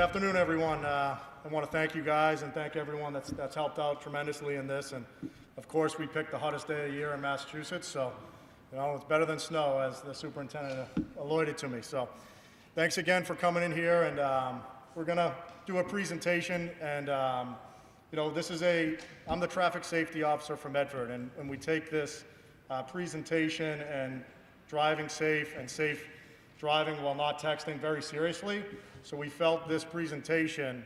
afternoon, everyone. I want to thank you guys and thank everyone that's helped out tremendously in this. And of course, we picked the hottest day of the year in Massachusetts, so it's better than snow, as the superintendent alluded to me. So thanks again for coming in here, and we're going to do a presentation. And I'm the traffic safety officer for Medford, and we take this presentation and driving safe and safe driving while not texting very seriously. So we felt this presentation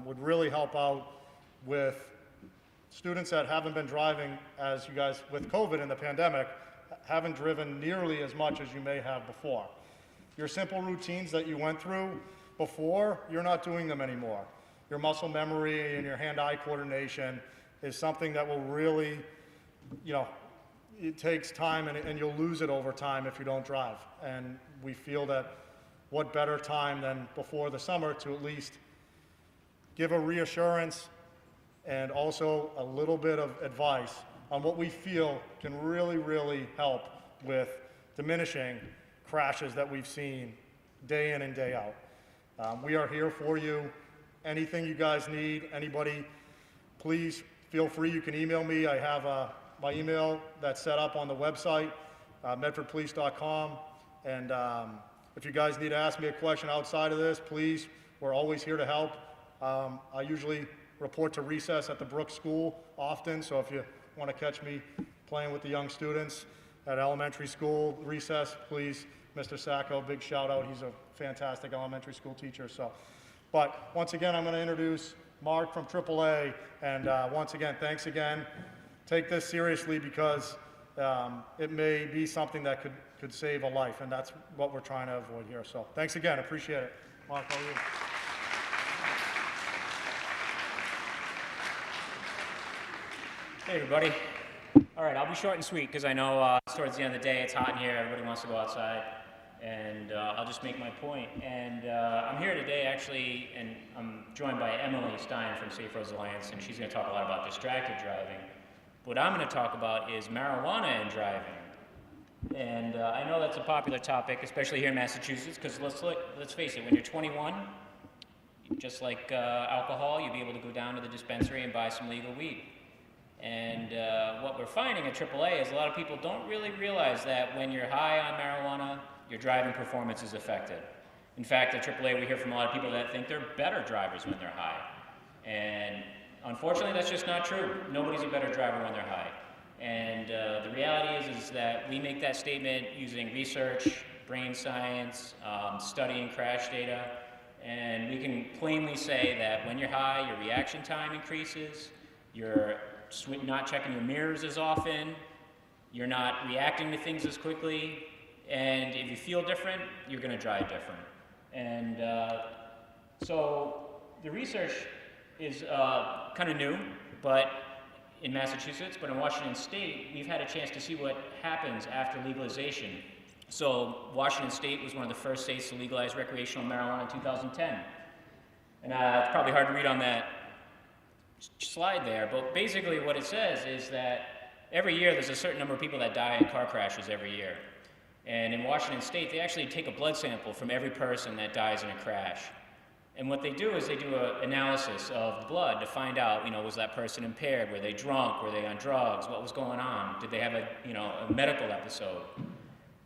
would really help out with students that haven't been driving, as you guys, with COVID and the pandemic, haven't driven nearly as much as you may have before. Your simple routines that you went through before, you're not doing them anymore. Your muscle memory and your hand-eye coordination is something that will really, it takes time, and you'll lose it over time if you don't drive. And we feel that what better time than before the summer to at least give a reassurance and also a little bit of advice on what we feel can really, really help with diminishing crashes that we've seen day in and day out. We are here for you. Anything you guys need, anybody, please feel free. You can email me. I have my email that's set up on the website, medfordpolice.com. And if you guys need to ask me a question outside of this, please, we're always here to help. I usually report to recess at the Brooks School often, so if you want to catch me playing with the young students at elementary school recess, please, Mr. Sacco, big shout out. He's a fantastic elementary school teacher. But once again, I'm going to introduce Mark from AAA, and once again, thanks again. Take this seriously, because it may be something that could save a life, and that's what we're trying to avoid here. So thanks again, appreciate it. Mark, how are you? Hey everybody. All right, I'll be short and sweet, because I know towards the end of the day it's hot in here, everybody wants to go outside, and I'll just make my point. And I'm here today actually, and I'm joined by Emily Stein from Safe Roads Alliance, and she's going to talk a lot about distracted driving. What I'm going to talk about is marijuana and driving. And I know that's a popular topic, especially here in Massachusetts, because let's face it, when you're 21, just like alcohol, you'll be able to go down to the dispensary and buy some legal weed. And what we're finding at AAA is a lot of people don't really realize that when you're high on marijuana, your driving performance is affected. In fact, at AAA, we hear from a lot of people that think they're better drivers when they're high. And unfortunately, that's just not true. Nobody's a better driver when they're high. And the reality is that we make that statement using research, brain science, studying crash data, and we can plainly say that when you're high, your reaction time increases, you're not checking your mirrors as often, you're not reacting to things as quickly, and if you feel different, you're going to drive different. And so the research is kind of new, but in Massachusetts, but in Washington State, we've had a chance to see what happens after legalization. So Washington State was one of the first states to legalize recreational marijuana in 2010. And it's probably hard to read on that slide there, but basically what it says is that every year there's a certain number of people that die in car crashes every year. And in Washington State, they actually take a blood sample from every person that dies in a crash. And what they do is they do an analysis of the blood to find out, was that person impaired? Were they drunk? Were they on drugs? What was going on? Did they have a medical episode?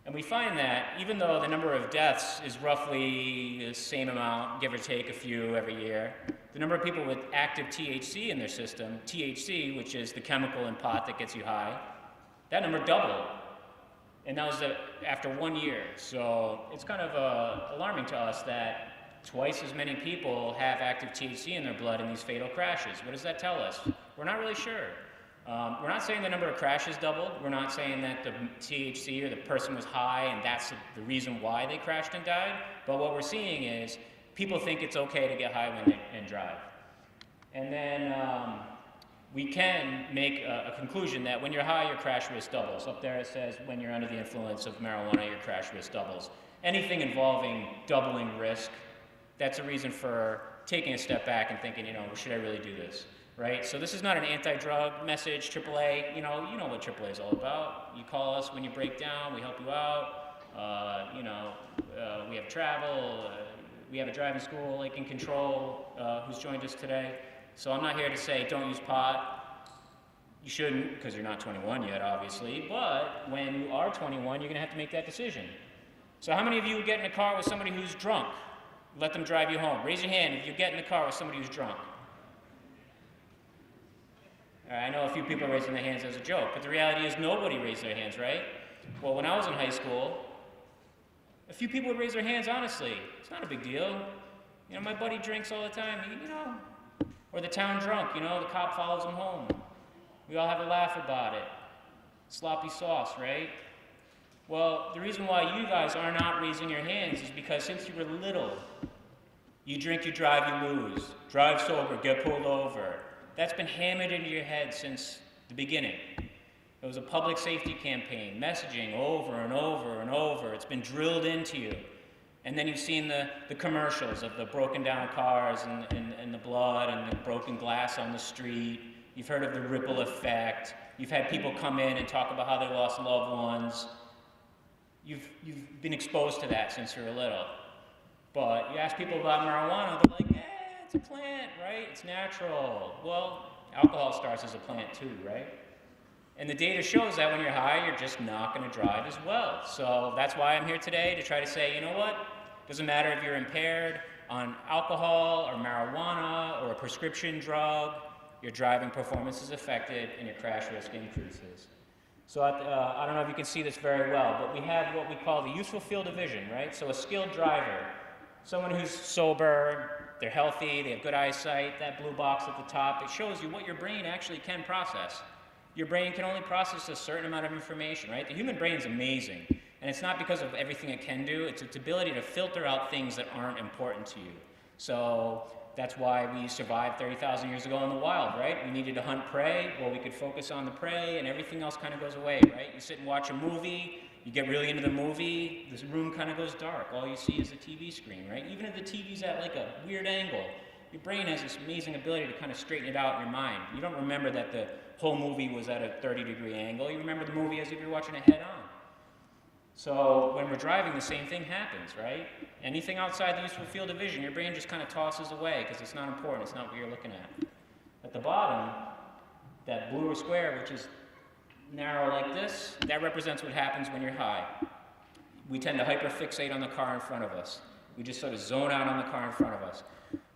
And we find that even though the number of deaths is roughly the same amount, give or take a few every year, the number of people with active THC in their system, THC, which is the chemical in pot that gets you high, that number doubled. And that was after 1 year. So it's kind of alarming to us that twice as many people have active THC in their blood in these fatal crashes. What does that tell us? We're not really sure. We're not saying the number of crashes doubled. We're not saying that the THC or the person was high and that's the reason why they crashed and died. But what we're seeing is people think it's okay to get high and drive. And then we can make a conclusion that when you're high, your crash risk doubles. Up there it says when you're under the influence of marijuana, your crash risk doubles. Anything involving doubling risk, that's a reason for taking a step back and thinking, should I really do this, right? So this is not an anti-drug message, AAA. You know what AAA is all about. You call us when you break down, we help you out. We have travel, We have a driving school, like in Control, who's joined us today. So I'm not here to say don't use pot. You shouldn't, because you're not 21 yet, obviously. But when you are 21, you're going to have to make that decision. So how many of you would get in a car with somebody who's drunk? Let them drive you home. Raise your hand if you get in the car with somebody who's drunk. All right, I know a few people are raising their hands as a joke, but the reality is nobody raised their hands, right? Well, when I was in high school, a few people would raise their hands honestly. It's not a big deal. You know, my buddy drinks all the time, you know. Or the town drunk, you know, the cop follows him home. We all have a laugh about it. Sloppy sauce, right? Well, the reason why you guys are not raising your hands is because since you were little, you drink, you drive, you lose. Drive sober, get pulled over. That's been hammered into your head since the beginning. It was a public safety campaign, messaging over and over and over. It's been drilled into you. And then you've seen the commercials of the broken down cars and the blood and the broken glass on the street. You've heard of the ripple effect. You've had people come in and talk about how they lost loved ones. You've been exposed to that since you were little. But you ask people about marijuana, they're like, it's a plant, right? It's natural. Well, alcohol starts as a plant too, right? And the data shows that when you're high, you're just not going to drive as well. So that's why I'm here today, to try to say, you know what? Doesn't matter if you're impaired on alcohol or marijuana or a prescription drug, your driving performance is affected and your crash risk increases. So I don't know if you can see this very well, but we have what we call the useful field of vision, right? So a skilled driver, someone who's sober, they're healthy, they have good eyesight, that blue box at the top, it shows you what your brain actually can process. Your brain can only process a certain amount of information, right? The human brain is amazing, and it's not because of everything it can do, it's its ability to filter out things that aren't important to you. So that's why we survived 30,000 years ago in the wild, right? We needed to hunt prey, well, we could focus on the prey, and everything else kind of goes away, right? You sit and watch a movie, you get really into the movie, this room kind of goes dark. All you see is the TV screen, right? Even if the TV's at like a weird angle, your brain has this amazing ability to kind of straighten it out in your mind. You don't remember that the whole movie was at a 30-degree angle. You remember the movie as if you're watching it head on. So when we're driving, the same thing happens, right? Anything outside the useful field of vision, your brain just kind of tosses away because it's not important. It's not what you're looking at. At the bottom, that blue square, which is narrow like this, that represents what happens when you're high. We tend to hyperfixate on the car in front of us. We just sort of zone out on the car in front of us.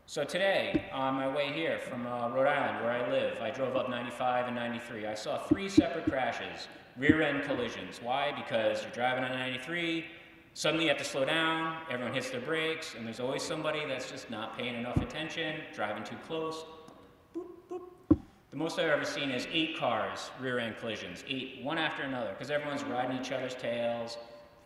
So today, on my way here from Rhode Island, where I live, I drove up 95 and 93. I saw 3 separate crashes, rear-end collisions. Why? Because you're driving on 93, suddenly you have to slow down, everyone hits their brakes, and there's always somebody that's just not paying enough attention, driving too close. Boop, boop. The most I've ever seen is 8 cars, rear-end collisions, 8, one after another, because everyone's riding each other's tails.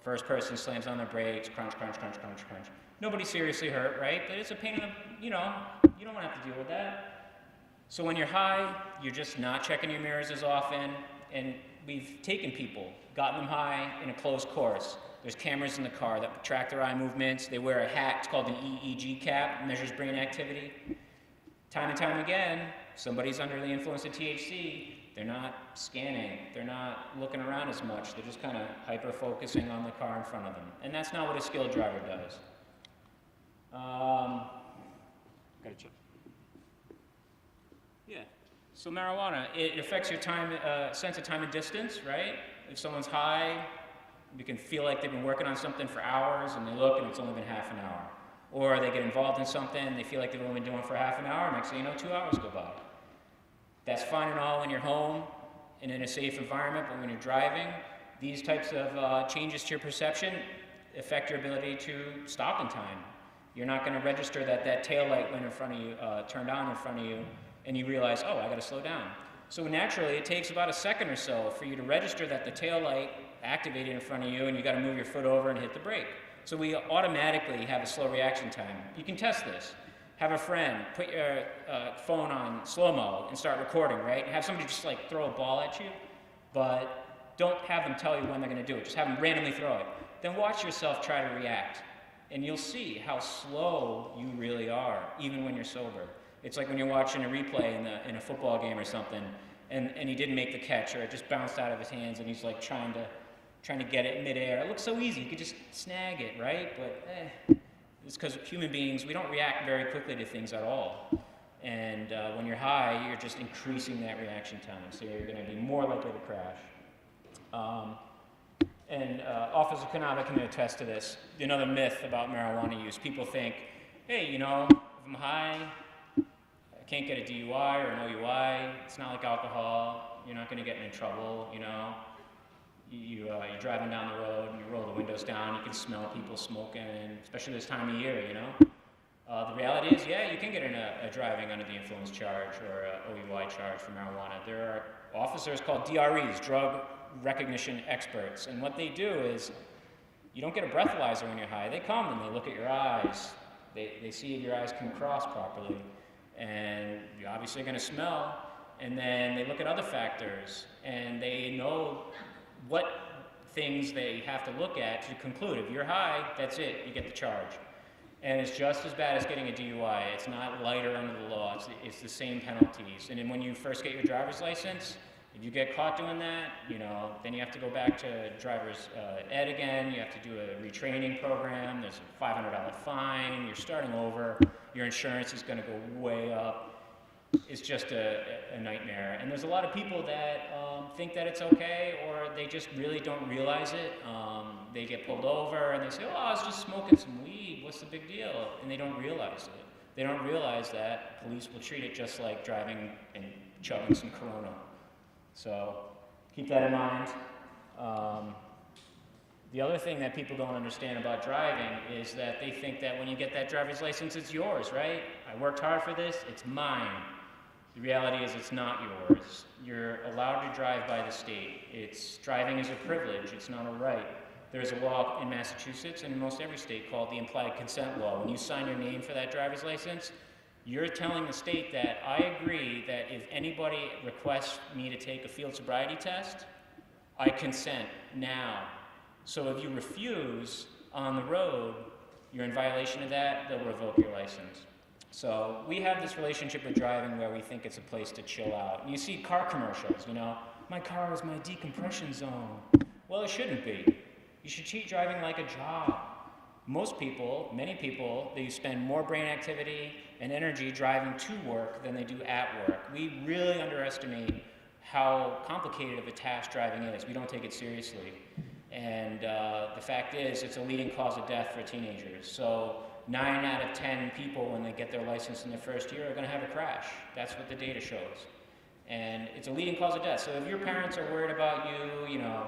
First person slams on their brakes, crunch, crunch, crunch, crunch, crunch. Nobody's seriously hurt, right? But it's a pain in the, you don't want to have to deal with that. So when you're high, you're just not checking your mirrors as often, and we've taken people, gotten them high in a closed course. There's cameras in the car that track their eye movements. They wear a hat, it's called an EEG cap, measures brain activity. Time and time again, somebody's under the influence of THC, they're not scanning, they're not looking around as much, they're just kind of hyper-focusing on the car in front of them. And that's not what a skilled driver does. Gotta check. Yeah. So marijuana, it affects your time, sense of time and distance, right? If someone's high, you can feel like they've been working on something for hours, and they look and it's only been half an hour. Or they get involved in something, they feel like they've only been doing it for half an hour, next thing you know, 2 hours go by. That's fine and all when you're home and in a safe environment, but when you're driving, these types of changes to your perception affect your ability to stop in time. You're not going to register that tail light went in front of you, turned on in front of you, and you realize, oh, I got to slow down. So naturally, it takes about a second or so for you to register that the tail light activated in front of you, and you got to move your foot over and hit the brake. So we automatically have a slow reaction time. You can test this. Have a friend put your phone on slow-mo and start recording, right? Have somebody just like throw a ball at you, but don't have them tell you when they're going to do it. Just have them randomly throw it. Then watch yourself try to react. And you'll see how slow you really are, even when you're sober. It's like when you're watching a replay in a football game or something, and he didn't make the catch, or it just bounced out of his hands, and he's like trying to get it midair. It looks so easy. You could just snag it, right? But It's because human beings, we don't react very quickly to things at all. And when you're high, you're just increasing that reaction time, so you're going to be more likely to crash. Officer Kanava can attest to this. Another myth about marijuana use. People think, hey, you know, if I'm high, I can't get a DUI or an OUI. It's not like alcohol. You're not going to get in trouble, you know. You're driving down the road and you roll the windows down, you can smell people smoking, especially this time of year, you know. The reality is, yeah, you can get in a driving under the influence charge or a OUI charge for marijuana. There are officers called DREs, drug recognition experts, and what they do is, you don't get a breathalyzer when you're high. They come and they look at your eyes. They see if your eyes come across properly, and you're obviously going to smell, and then they look at other factors, and they know what things they have to look at to conclude. If you're high, that's it, you get the charge. And it's just as bad as getting a DUI. It's not lighter under the law, it's the same penalties. And then when you first get your driver's license, if you get caught doing that, you know, then you have to go back to driver's ed again, you have to do a retraining program, there's a $500 fine, you're starting over, your insurance is gonna go way up. It's just a nightmare. And there's a lot of people that think that it's okay, or they just really don't realize it. They get pulled over and they say, oh, I was just smoking some weed, what's the big deal? And they don't realize it. They don't realize that police will treat it just like driving and chugging some Corona. So keep that in mind. The other thing that people don't understand about driving is that they think that when you get that driver's license, it's yours, right? I worked hard for this, it's mine. The reality is it's not yours. You're allowed to drive by the state. Driving is a privilege, it's not a right. There's a law in Massachusetts and in most every state called the implied consent law. When you sign your name for that driver's license, you're telling the state that I agree that if anybody requests me to take a field sobriety test, I consent now. So if you refuse on the road, you're in violation of that, they'll revoke your license. So we have this relationship with driving where we think it's a place to chill out. And you see car commercials, you know, my car is my decompression zone. Well, it shouldn't be. You should treat driving like a job. Most people, many people, they spend more brain activity and energy driving to work than they do at work. We really underestimate how complicated of a task driving is. We don't take it seriously. And the fact is, it's a leading cause of death for teenagers. So 9 out of 10 people, when they get their license in their first year, are going to have a crash. That's what the data shows. And it's a leading cause of death. So if your parents are worried about you, you know,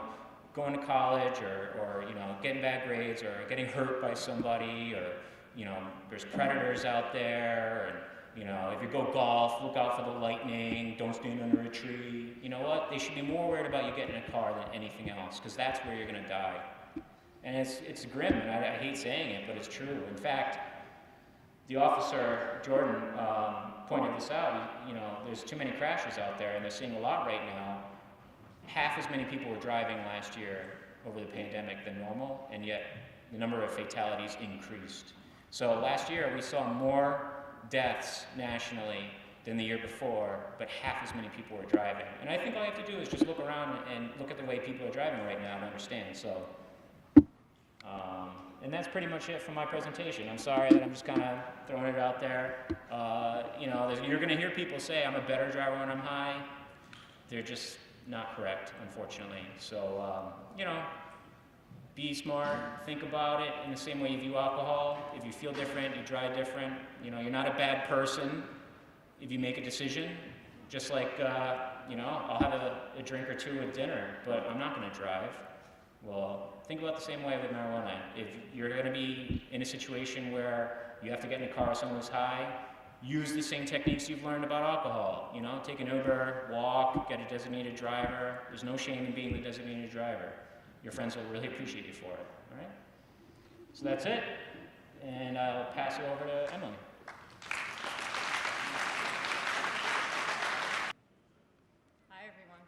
going to college or you know, getting bad grades or getting hurt by somebody, or, you know, there's predators out there, and, you know, if you go golf, look out for the lightning, don't stand under a tree. You know what? They should be more worried about you getting in a car than anything else, because that's where you're going to die. And it's grim, and I hate saying it, but it's true. In fact, the officer, Jordan, pointed this out. You know, there's too many crashes out there, and they're seeing a lot right now. Half as many people were driving last year over the pandemic than normal, and yet the number of fatalities increased. So last year, we saw more deaths nationally than the year before, but half as many people were driving. And I think all you have to do is just look around and look at the way people are driving right now and understand. So. And that's pretty much it for my presentation. I'm sorry that I'm just kind of throwing it out there. You know, you're going to hear people say I'm a better driver when I'm high. They're just not correct, unfortunately. So, you know, be smart, think about it in the same way you view alcohol. If you feel different, you drive different. You know, you're not a bad person if you make a decision. Just like, you know, I'll have a drink or two at dinner, but I'm not going to drive. Well, think about the same way with marijuana. If you're going to be in a situation where you have to get in a car with someone who's high, use the same techniques you've learned about alcohol. You know, take an Uber, walk, get a designated driver. There's no shame in being the designated driver. Your friends will really appreciate you for it, all right? So that's it, and I'll pass it over to Emily. Hi, everyone.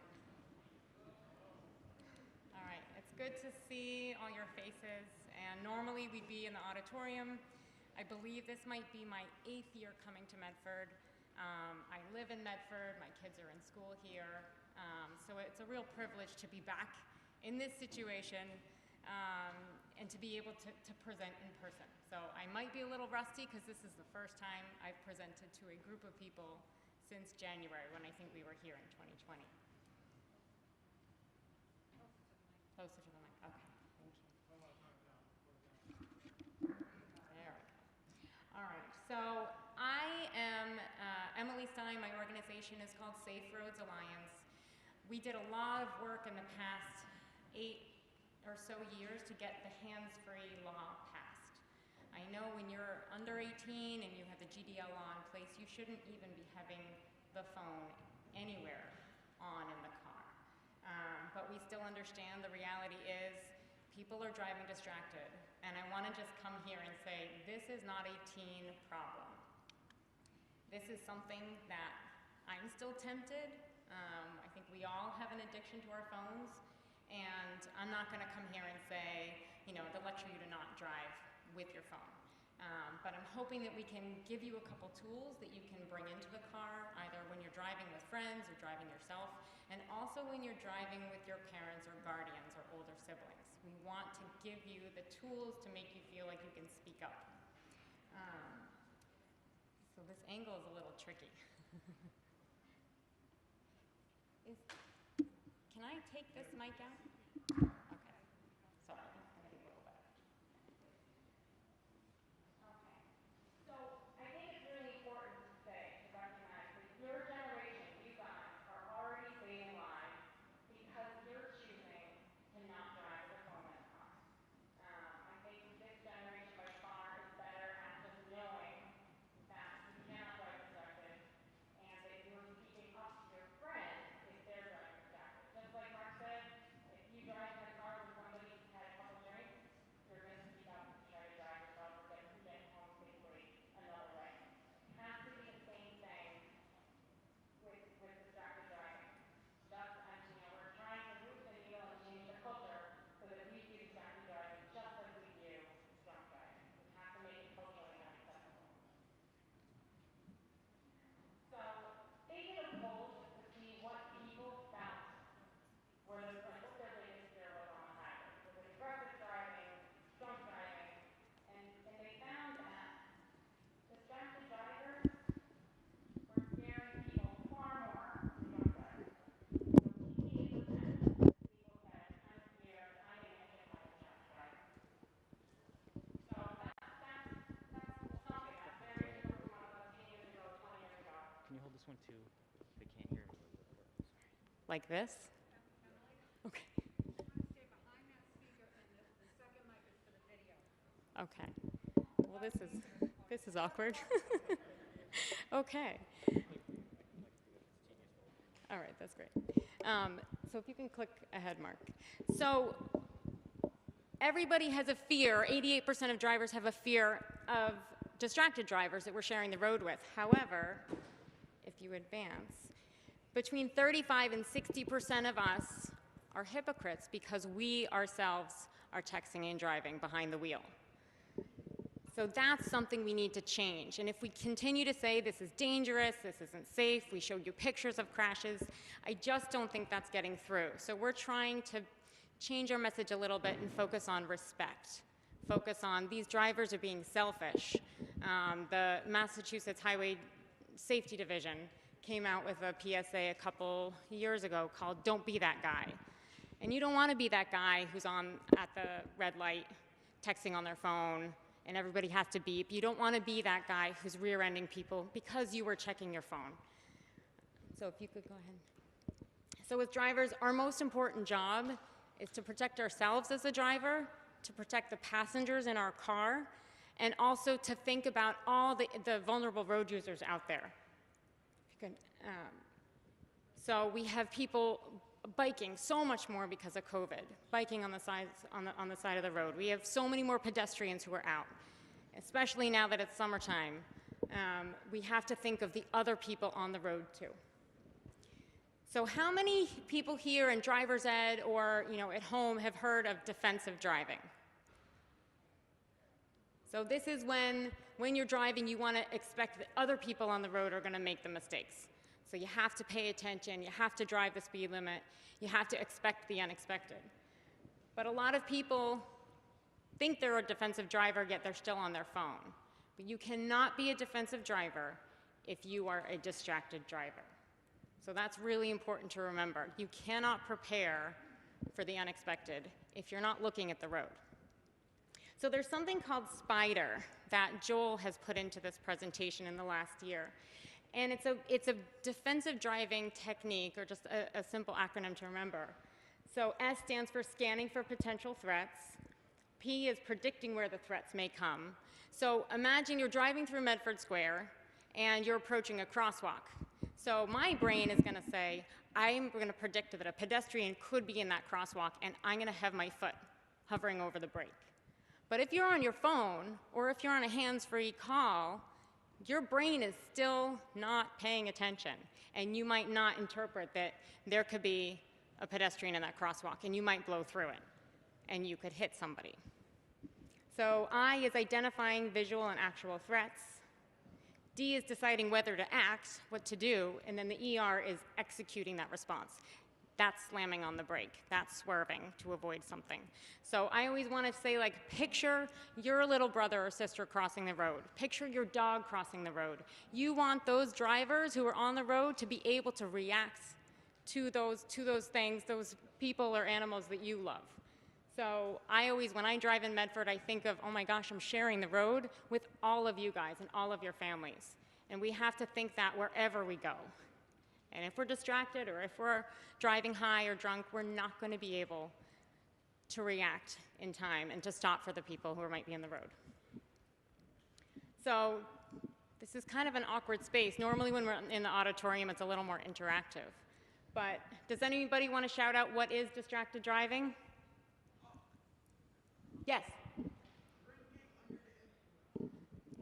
All right, it's good to see all your faces, and normally we'd be in the auditorium. I believe this might be my 8th year coming to Medford. I live in Medford, my kids are in school here, so it's a real privilege to be back in this situation. and to be able to present in person. So I might be a little rusty because this is the first time I've presented to a group of people since January, when I think we were here in 2020. Closer to the mic, okay, thank you. There we go. All right, so I am Emily Stein. My organization is called Safe Roads Alliance. We did a lot of work in the past 8 or so years to get the hands-free law passed. I know when you're under 18 and you have the GDL law in place, you shouldn't even be having the phone anywhere on in the car. But we still understand the reality is people are driving distracted. And I want to just come here and say, this is not a teen problem. This is something that I'm still tempted. I think we all have an addiction to our phones. And I'm not going to come here and say, you know, to lecture you to not drive with your phone. But I'm hoping that we can give you a couple tools that you can bring into the car, either when you're driving with friends or driving yourself, and also when you're driving with your parents or guardians or older siblings. We want to give you the tools to make you feel like you can speak up. So this angle is a little tricky. Can I take this mic out? Okay, sorry, I'm gonna be a little better. Okay, so I think it's really important to say, to recognize that your generation, you guys, are already saving lives because you're choosing to not drive your phone in the car. I think this generation by far is better at just knowing that you cannot drive distracted and that you're keeping up to your friends if they're driving distracted. Just like Mark said, if you drive in a car with somebody who's had a couple drinks, you're going to speak up and try to drive yourself or get home safely another way. It has to be the same thing with distracted driving. Just as, you know, we're trying to move the needle and change the culture so that we do distracted driving just as we do drunk driving. We have to make it culturally unacceptable. So they did a poll just to see what people felt were what their biggest fear was on the highway. Was it aggressive driving, drunk driving, and they found that distracted drivers were scaring people far more than drunk drivers. So 88% of people said, I'm scared, I'm going to hit my distracted driver. So that's something that's very different from what it was 10 years ago, 20 years ago. Can you hold this one too? They can't hear. Like this? Okay. Stay behind that speaker, and the second mic is for the video. Okay. Well, this is awkward. Okay. All right, that's great. So if you can click ahead, Mark. So everybody has a fear. 88% of drivers have a fear of distracted drivers that we're sharing the road with. However, if you advance, between 35 and 60% of us are hypocrites because we ourselves are texting and driving behind the wheel. So that's something we need to change. And if we continue to say this is dangerous, this isn't safe, we showed you pictures of crashes, I just don't think that's getting through. So we're trying to change our message a little bit and focus on respect. Focus on these drivers are being selfish. The Massachusetts Highway Safety Division came out with a PSA a couple years ago called Don't Be That Guy. And you don't want to be that guy who's at the red light texting on their phone and everybody has to beep. You don't want to be that guy who's rear-ending people because you were checking your phone. So if you could go ahead. So as drivers, our most important job is to protect ourselves as a driver, to protect the passengers in our car, and also to think about all the vulnerable road users out there. So we have people biking so much more because of COVID, biking on the side of the road. We have so many more pedestrians who are out, especially now that it's summertime. We have to think of the other people on the road too. So how many people here in driver's ed or at home have heard of defensive driving? So this is when you're driving, you want to expect that other people on the road are going to make the mistakes. So you have to pay attention, you have to drive the speed limit, you have to expect the unexpected. But a lot of people think they're a defensive driver, yet they're still on their phone. But you cannot be a defensive driver if you are a distracted driver. So that's really important to remember. You cannot prepare for the unexpected if you're not looking at the road. So there's something called SPIDER that Joel has put into this presentation in the last year. And it's a defensive driving technique, or just a simple acronym to remember. So S stands for scanning for potential threats. P is predicting where the threats may come. So imagine you're driving through Medford Square and you're approaching a crosswalk. So my brain is going to say, I'm going to predict that a pedestrian could be in that crosswalk, and I'm going to have my foot hovering over the brake. But if you're on your phone, or if you're on a hands-free call, your brain is still not paying attention, and you might not interpret that there could be a pedestrian in that crosswalk, and you might blow through it, and you could hit somebody. So I is identifying visual and actual threats. D is deciding whether to act, what to do, and then the ER is executing that response. That's slamming on the brake. That's swerving to avoid something. So I always want to say, like, picture your little brother or sister crossing the road. Picture your dog crossing the road. You want those drivers who are on the road to be able to react to those things, those people or animals that you love. So I always, when I drive in Medford, I think of, oh my gosh, I'm sharing the road with all of you guys and all of your families. And we have to think that wherever we go. And if we're distracted, or if we're driving high or drunk, we're not going to be able to react in time and to stop for the people who might be in the road. So this is kind of an awkward space. Normally when we're in the auditorium, it's a little more interactive. But does anybody want to shout out what is distracted driving? Yes.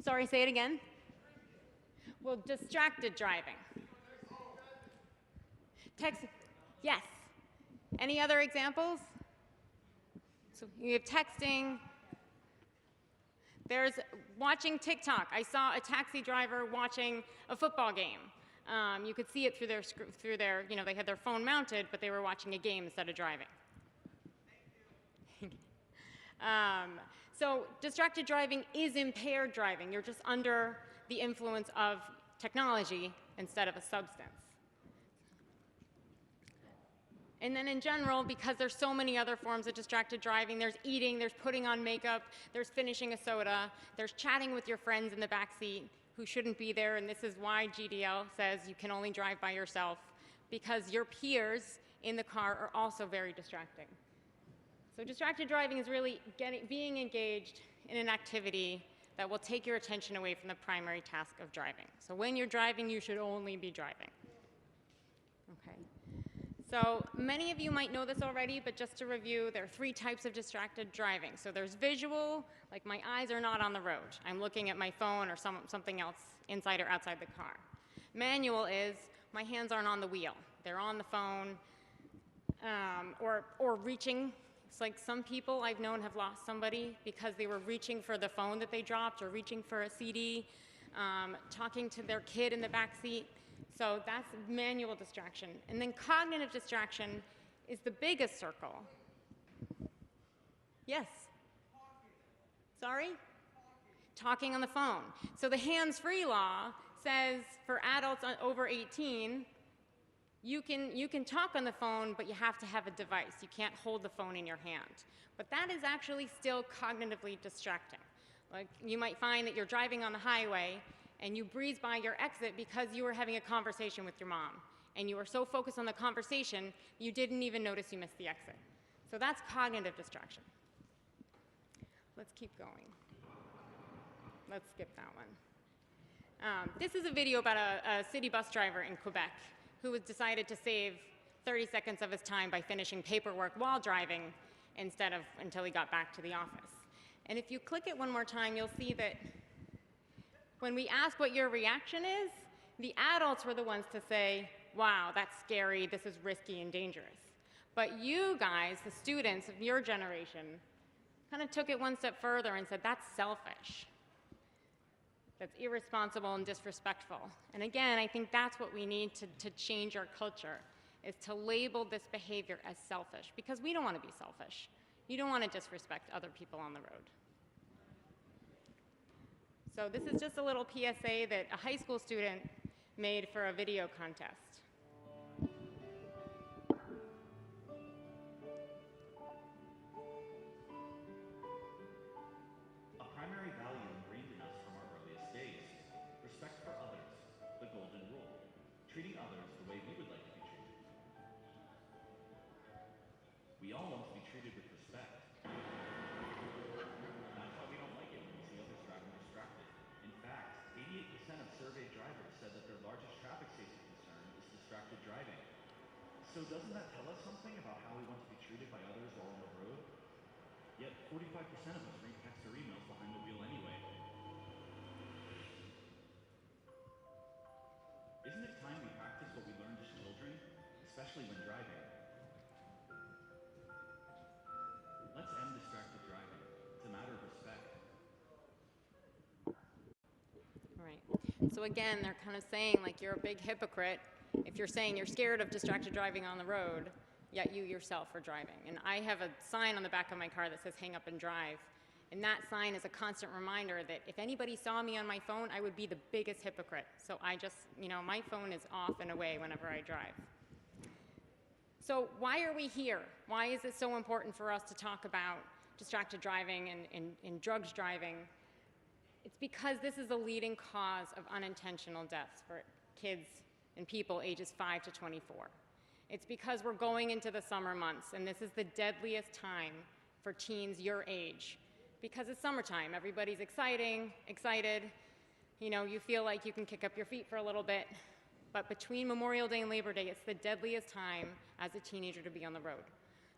Sorry, say it again. Well, distracted driving. Yes. Any other examples? So you have texting. There's watching TikTok. I saw a taxi driver watching a football game. You could see it through their, you know, they had their phone mounted, but they were watching a game instead of driving. So distracted driving is impaired driving. You're just under the influence of technology instead of a substance. And then in general, because there's so many other forms of distracted driving, there's eating, there's putting on makeup, there's finishing a soda, there's chatting with your friends in the back seat who shouldn't be there, and this is why GDL says you can only drive by yourself, because your peers in the car are also very distracting. So distracted driving is really being engaged in an activity that will take your attention away from the primary task of driving. So when you're driving, you should only be driving. Okay. So many of you might know this already, but just to review, there are 3 types of distracted driving. So there's visual, like my eyes are not on the road. I'm looking at my phone or something else inside or outside the car. Manual is my hands aren't on the wheel. They're on the phone or reaching. It's like some people I've known have lost somebody because they were reaching for the phone that they dropped or reaching for a CD, talking to their kid in the back seat. So that's manual distraction. And then cognitive distraction is the biggest circle. Yes? Sorry? Talking on the phone. So the hands-free law says for adults over 18, you can talk on the phone, but you have to have a device. You can't hold the phone in your hand. But that is actually still cognitively distracting. Like, you might find that you're driving on the highway and you breeze by your exit because you were having a conversation with your mom. And you were so focused on the conversation, you didn't even notice you missed the exit. So that's cognitive distraction. Let's keep going. Let's skip that one. This is a video about a city bus driver in Quebec who was decided to save 30 seconds of his time by finishing paperwork while driving until he got back to the office. And if you click it one more time, you'll see that when we ask what your reaction is, the adults were the ones to say, wow, that's scary, this is risky and dangerous. But you guys, the students of your generation, kind of took it one step further and said, that's selfish. That's irresponsible and disrespectful. And again, I think that's what we need to change our culture, is to label this behavior as selfish, because we don't want to be selfish. You don't want to disrespect other people on the road. So this is just a little PSA that a high school student made for a video contest. A primary value ingrained in us from our earliest days, respect for others, the golden rule, treating others the way we would like to be treated. We all want to be treated with respect. That's why we don't like it when we see others driving distracted. In fact, 88% of surveyed drivers said that their largest traffic safety concern is distracted driving. So doesn't that tell us something about how we want to be treated by others while on the road? Yet 45% of us read text or emails behind the wheel anyway. Isn't it time we practice what we learned as children, especially when driving? Let's end distracted driving. It's a matter of respect. Right. So again, they're kind of saying like you're a big hypocrite if you're saying you're scared of distracted driving on the road, yet you yourself are driving. And I have a sign on the back of my car that says hang up and drive. And that sign is a constant reminder that if anybody saw me on my phone, I would be the biggest hypocrite. So I just, my phone is off and away whenever I drive. So why are we here? Why is it so important for us to talk about distracted driving and drugs driving? It's because this is the leading cause of unintentional deaths for kids and people ages 5 to 24. It's because we're going into the summer months, and this is the deadliest time for teens your age. Because it's summertime, everybody's excited, you feel like you can kick up your feet for a little bit, but between Memorial Day and Labor Day, it's the deadliest time as a teenager to be on the road.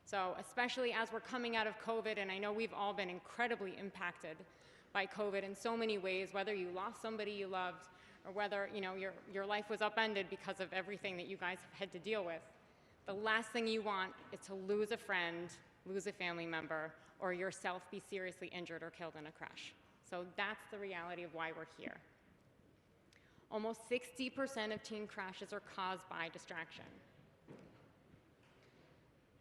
So especially as we're coming out of COVID, and I know we've all been incredibly impacted by COVID in so many ways, whether you lost somebody you loved, or whether your life was upended because of everything that you guys have had to deal with. The last thing you want is to lose a friend, lose a family member, or yourself be seriously injured or killed in a crash. So that's the reality of why we're here. Almost 60% of teen crashes are caused by distraction.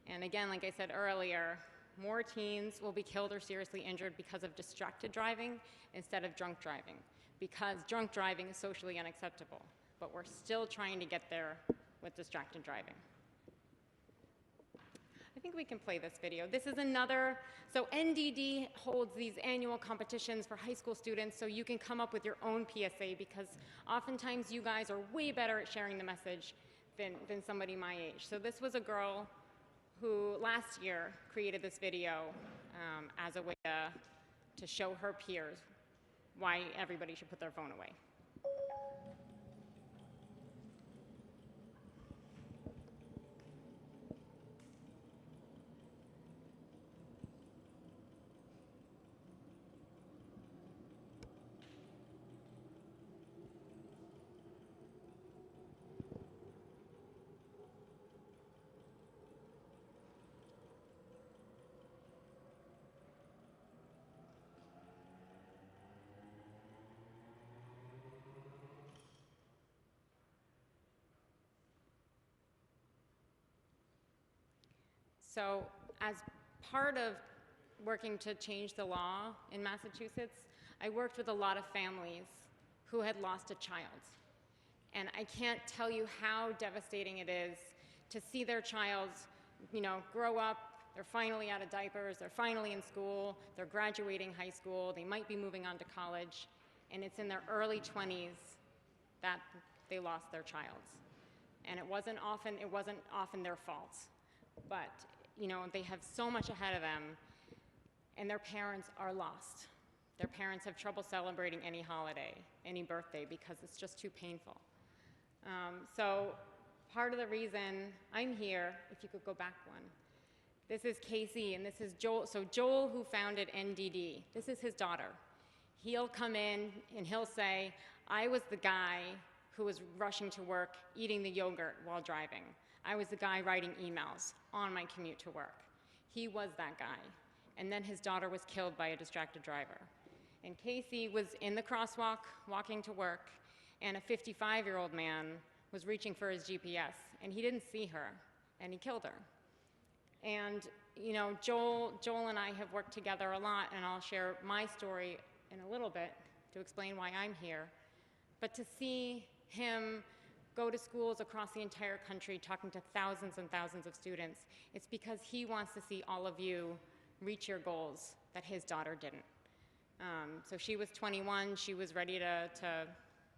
And again, like I said earlier, more teens will be killed or seriously injured because of distracted driving instead of drunk driving, because drunk driving is socially unacceptable. But we're still trying to get there with distracted driving. I think we can play this video. This is another, so NDD holds these annual competitions for high school students so you can come up with your own PSA, because oftentimes you guys are way better at sharing the message than somebody my age. So this was a girl who last year created this video as a way to show her peers why everybody should put their phone away. So as part of working to change the law in Massachusetts, I worked with a lot of families who had lost a child. And I can't tell you how devastating it is to see their child, grow up. They're finally out of diapers, they're finally in school, they're graduating high school, they might be moving on to college, and it's in their early 20s that they lost their child. And it wasn't often their fault, but they have so much ahead of them, and their parents are lost. Their parents have trouble celebrating any holiday, any birthday, because it's just too painful. So part of the reason I'm here, if you could go back one, this is Casey, and this is Joel. So Joel, who founded NDD, this is his daughter. He'll come in and he'll say, I was the guy who was rushing to work, eating the yogurt while driving. I was the guy writing emails on my commute to work. He was that guy. And then his daughter was killed by a distracted driver. And Casey was in the crosswalk, walking to work, and a 55-year-old man was reaching for his GPS, and he didn't see her, and he killed her. And you know, Joel and I have worked together a lot, and I'll share my story in a little bit to explain why I'm here. But to see him go to schools across the entire country talking to thousands and thousands of students, it's because he wants to see all of you reach your goals that his daughter didn't. So she was 21, she was ready to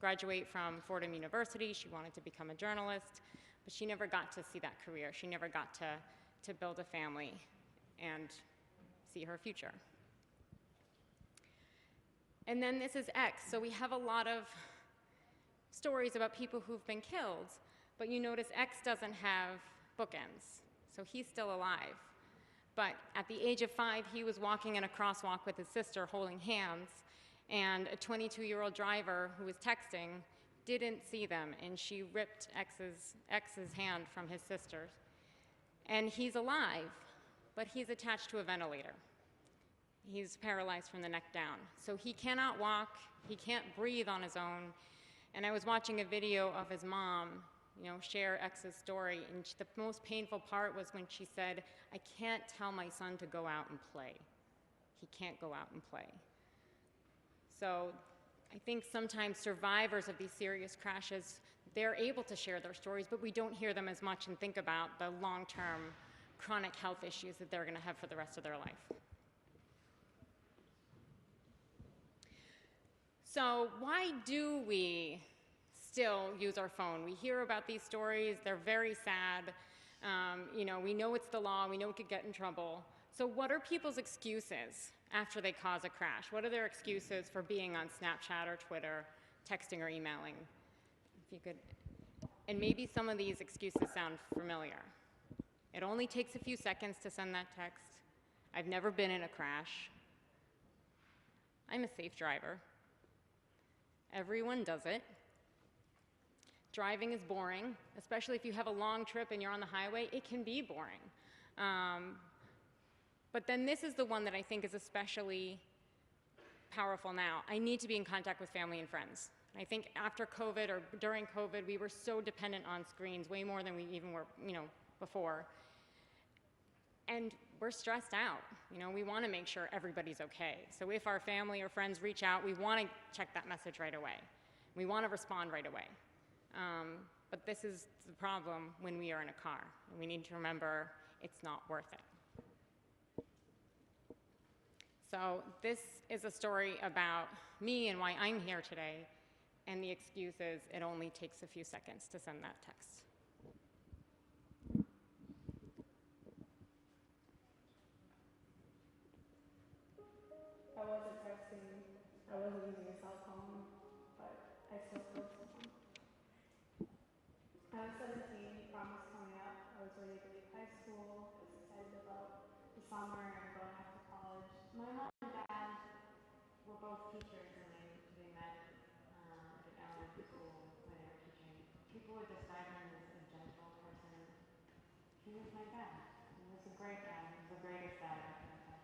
graduate from Fordham University, she wanted to become a journalist, but she never got to see that career. She never got to build a family and see her future. And then this is X, so we have a lot of stories about people who've been killed, but you notice X doesn't have bookends, so he's still alive. But at the age of 5, he was walking in a crosswalk with his sister holding hands, and a 22-year-old driver who was texting didn't see them, and she ripped X's hand from his sister's. And he's alive, but he's attached to a ventilator. He's paralyzed from the neck down. So he cannot walk, he can't breathe on his own. And I was watching a video of his mom, share X's story, and the most painful part was when she said, "I can't tell my son to go out and play. He can't go out and play." So I think sometimes survivors of these serious crashes, they're able to share their stories, but we don't hear them as much and think about the long-term chronic health issues that they're going to have for the rest of their life. So why do we still use our phone? We hear about these stories, they're very sad. We know it's the law, we know we could get in trouble. So what are people's excuses after they cause a crash? What are their excuses for being on Snapchat or Twitter, texting or emailing? If you could, and maybe some of these excuses sound familiar. It only takes a few seconds to send that text. I've never been in a crash. I'm a safe driver. Everyone does it. Driving is boring, especially if you have a long trip and you're on the highway, it can be boring. But then this is the one that I think is especially powerful now. I need to be in contact with family and friends. I think after COVID or during COVID, we were so dependent on screens, way more than we even were, before. And we're stressed out. We want to make sure everybody's okay. So if our family or friends reach out, we want to check that message right away. We want to respond right away. But this is the problem when we are in a car. And we need to remember it's not worth it. So this is a story about me and why I'm here today. And the excuse is it only takes a few seconds to send that text. I wasn't texting, I wasn't using a cell phone, but I still called someone. I was 17, prom was coming up, I was ready to leave high school, I was excited about the summer and going off to college. My mom and dad were both teachers when they met at an elementary school when they were teaching. People would describe him as a gentle person. He was my dad. He was a great dad. He was the greatest dad I ever had.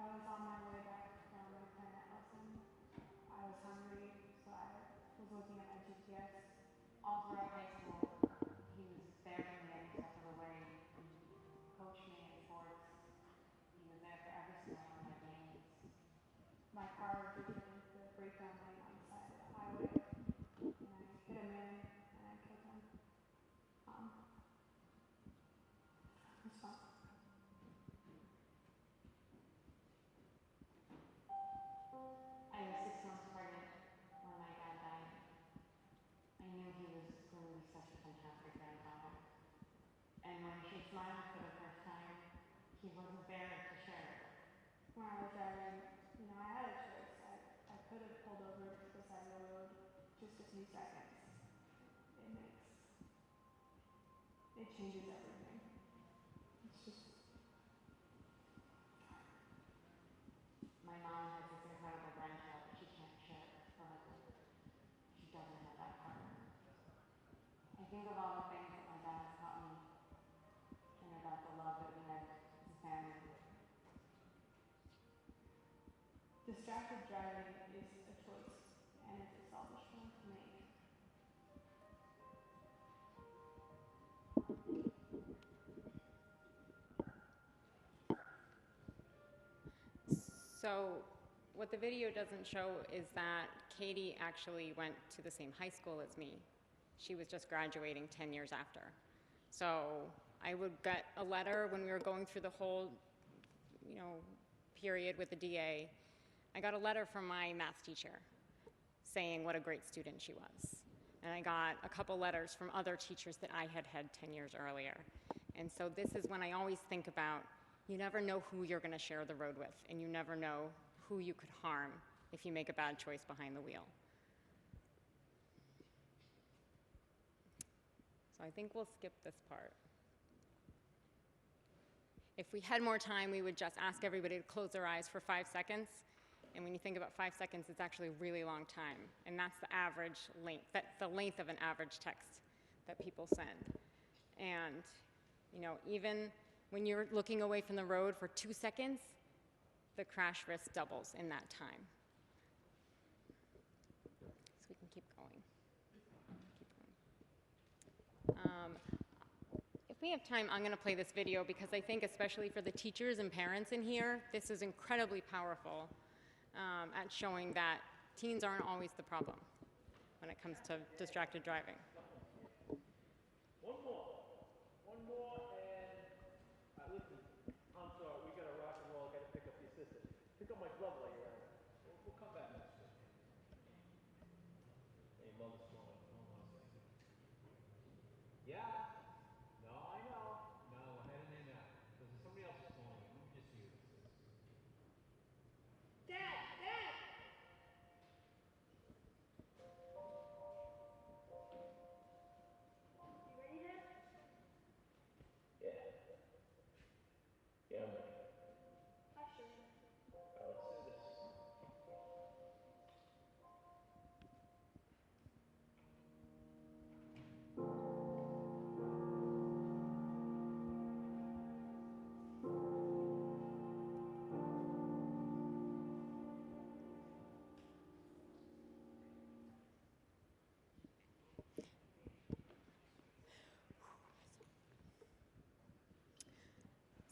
I was on my way back from my clarinet lesson. I was hungry, so I was looking at my GPS. All throughout high school, he was there for me every step of the way. He coached me in sports. He was there for every single one of my games. My car would be in the breakdown lane on the side of the highway, and I hit him in, and I killed him. It's fun. I was 6 months pregnant when my dad died. I knew he was going to be such a fantastic grandfather. And when she smiled for the first time, he wasn't there to share it. When I was driving, I had a choice. I could have pulled over to the side of the road just a few seconds. It changes everything. It's just, my mom has this incredible grandchild, but she can't share it for her group. She doesn't have that partner. I think of all the things that my dad has taught me and about the love that we have as a family. Distracted driving is a choice, and it's a selfish one to make. So what the video doesn't show is that Katie actually went to the same high school as me. She was just graduating 10 years after. So I would get a letter when we were going through the whole, period with the DA. I got a letter from my math teacher saying what a great student she was. And I got a couple letters from other teachers that I had had 10 years earlier. And so this is when I always think about, you never know who you're going to share the road with, and you never know who you could harm if you make a bad choice behind the wheel. So I think we'll skip this part. If we had more time, we would just ask everybody to close their eyes for 5 seconds. And when you think about 5 seconds, it's actually a really long time. And that's the average length, that's the length of an average text that people send. And, even when you're looking away from the road for 2 seconds, the crash risk doubles in that time. So we can keep going. If we have time, I'm going to play this video because I think, especially for the teachers and parents in here, this is incredibly powerful at showing that teens aren't always the problem when it comes to distracted driving. One more, and listen, I'm sorry, we got to rock and roll, I got to pick up the assistant. Pick up my glove while you're at it. We'll come back next week. Hey, mother's calling. Hold on a second. Yeah? No, I know. No, we're heading in now. Because somebody else is calling. Let me just see who this is. Dad! Dad! You ready, Dad? Yeah. Yeah, I'm ready. Let's do this.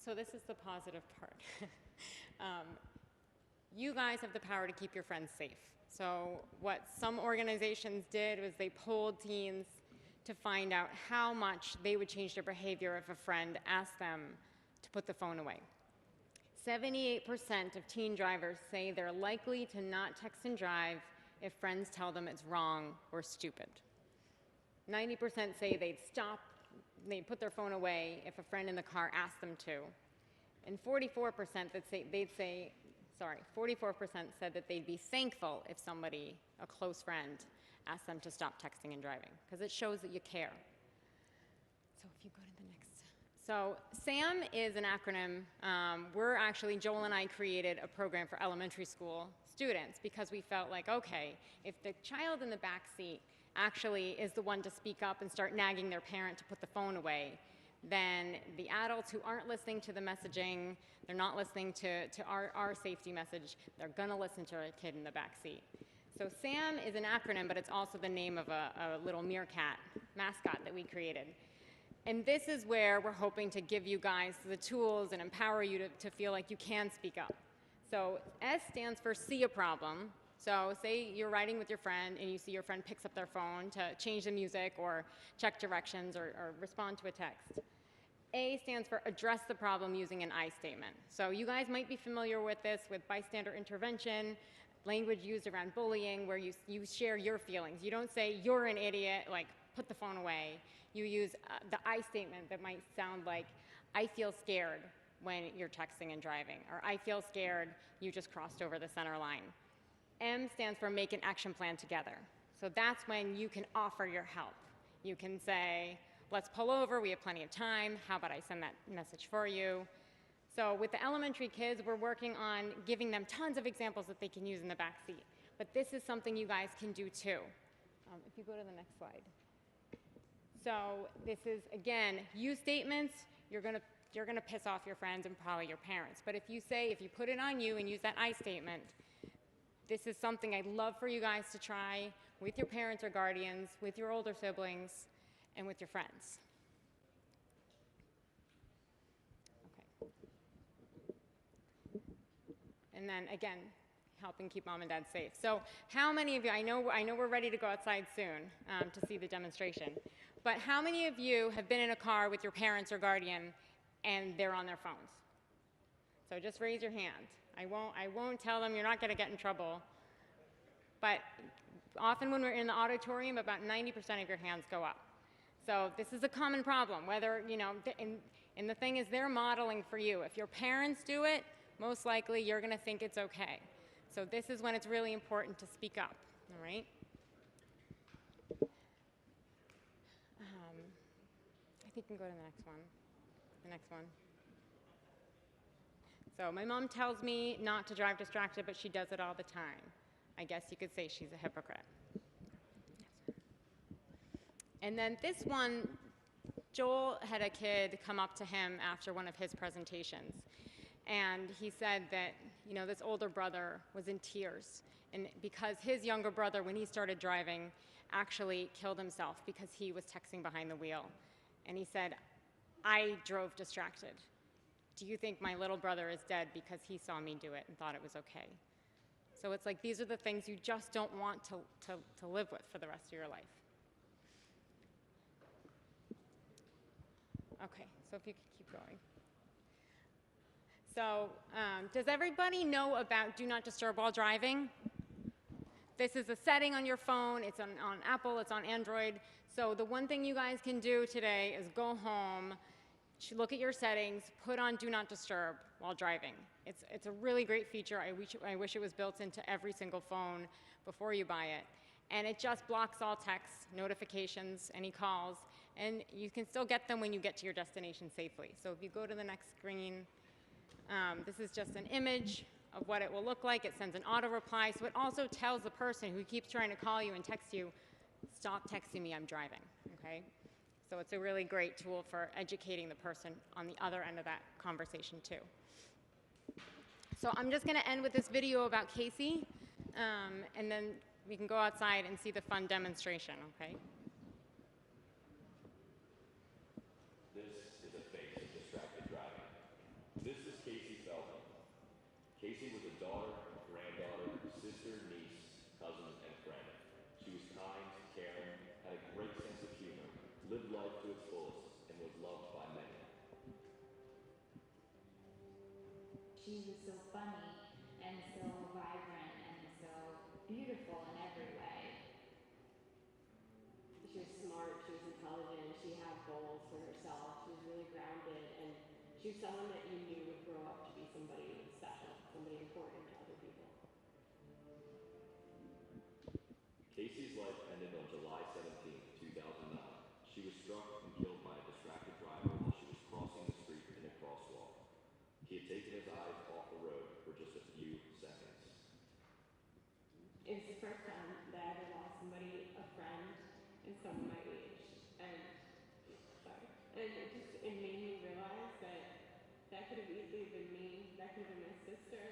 So this is the positive part. You guys have the power to keep your friends safe. So what some organizations did was they polled teens to find out how much they would change their behavior if a friend asked them to put the phone away. 78% of teen drivers say they're likely to not text and drive if friends tell them it's wrong or stupid. 90% say they'd put their phone away if a friend in the car asked them to. And 44% said that they'd be thankful if somebody, a close friend, asked them to stop texting and driving, because it shows that you care. So if you go to the next. So SAM is an acronym. Joel and I created a program for elementary school students because we felt like, okay, if the child in the back seat actually is the one to speak up and start nagging their parent to put the phone away, then the adults who aren't listening to the messaging, they're not listening to our safety message, they're gonna listen to a kid in the back seat. So SAM is an acronym, but it's also the name of a little meerkat mascot that we created. And this is where we're hoping to give you guys the tools and empower you to feel like you can speak up. So S stands for see a problem. So say you're riding with your friend and you see your friend picks up their phone to change the music or check directions or respond to a text. A stands for address the problem using an I statement. So you guys might be familiar with this with bystander intervention, language used around bullying where you share your feelings. You don't say you're an idiot, like put the phone away. You use the I statement that might sound like I feel scared when you're texting and driving, or I feel scared you just crossed over the center line. M stands for make an action plan together. So that's when you can offer your help. You can say, let's pull over, we have plenty of time, how about I send that message for you? So with the elementary kids, we're working on giving them tons of examples that they can use in the back seat. But this is something you guys can do too. If you go to the next slide. So this is, again, use statements, you're gonna piss off your friends and probably your parents. But if you put it on you and use that I statement, this is something I'd love for you guys to try with your parents or guardians, with your older siblings, and with your friends. Okay. And then again, helping keep mom and dad safe. So how many of you, I know we're ready to go outside soon to see the demonstration, but how many of you have been in a car with your parents or guardian and they're on their phones? So just raise your hand. I won't tell them, you're not gonna get in trouble. But often when we're in the auditorium, about 90% of your hands go up. So this is a common problem, whether, you know, and the thing is they're modeling for you. If your parents do it, most likely you're gonna think it's okay. So this is when it's really important to speak up, all right? I think we can go to the next one. The next one. So my mom tells me not to drive distracted, but she does it all the time. I guess you could say she's a hypocrite. And then this one, Joel had a kid come up to him after one of his presentations. And he said that, you know, this older brother was in tears. And because his younger brother, when he started driving, actually killed himself because he was texting behind the wheel. And he said, I drove distracted. Do you think my little brother is dead because he saw me do it and thought it was okay? So it's like these are the things you just don't want to live with for the rest of your life. Okay, so if you could keep going. So does everybody know about Do Not Disturb while driving? This is a setting on your phone. It's on Apple, it's on Android. So the one thing you guys can do today is go home, look at your settings, put on Do Not Disturb while driving. It's a really great feature. I wish it was built into every single phone before you buy it. And it just blocks all texts, notifications, any calls, and you can still get them when you get to your destination safely. So if you go to the next screen, this is just an image of what it will look like. It sends an auto reply, so it also tells the person who keeps trying to call you and text you, stop texting me, I'm driving, okay? So it's a really great tool for educating the person on the other end of that conversation too. So I'm just gonna end with this video about Casey, and then we can go outside and see the fun demonstration, okay? This is a face of distracted driving. This is Casey Feldman. Casey was a daughter, granddaughter, sister, niece, cousin, and friend. She was kind, caring, had a great sense of humor, lived life to its fullest, and was loved by many. She was so funny and so vibrant and so beautiful in every way. She was smart, she was intelligent, she had goals for herself, she was really grounded, and she was someone that you knew would grow up to be somebody special, somebody important to other people. Casey's life ended on July 17, 2009. She was struck and killed by a distracted driver while she was crossing the street in a crosswalk. He had taken his eyes off the road for just a few seconds. It was the first time that I ever lost somebody, a friend, and someone my age. And it made me realize that that could have easily been me, that could have been my sister,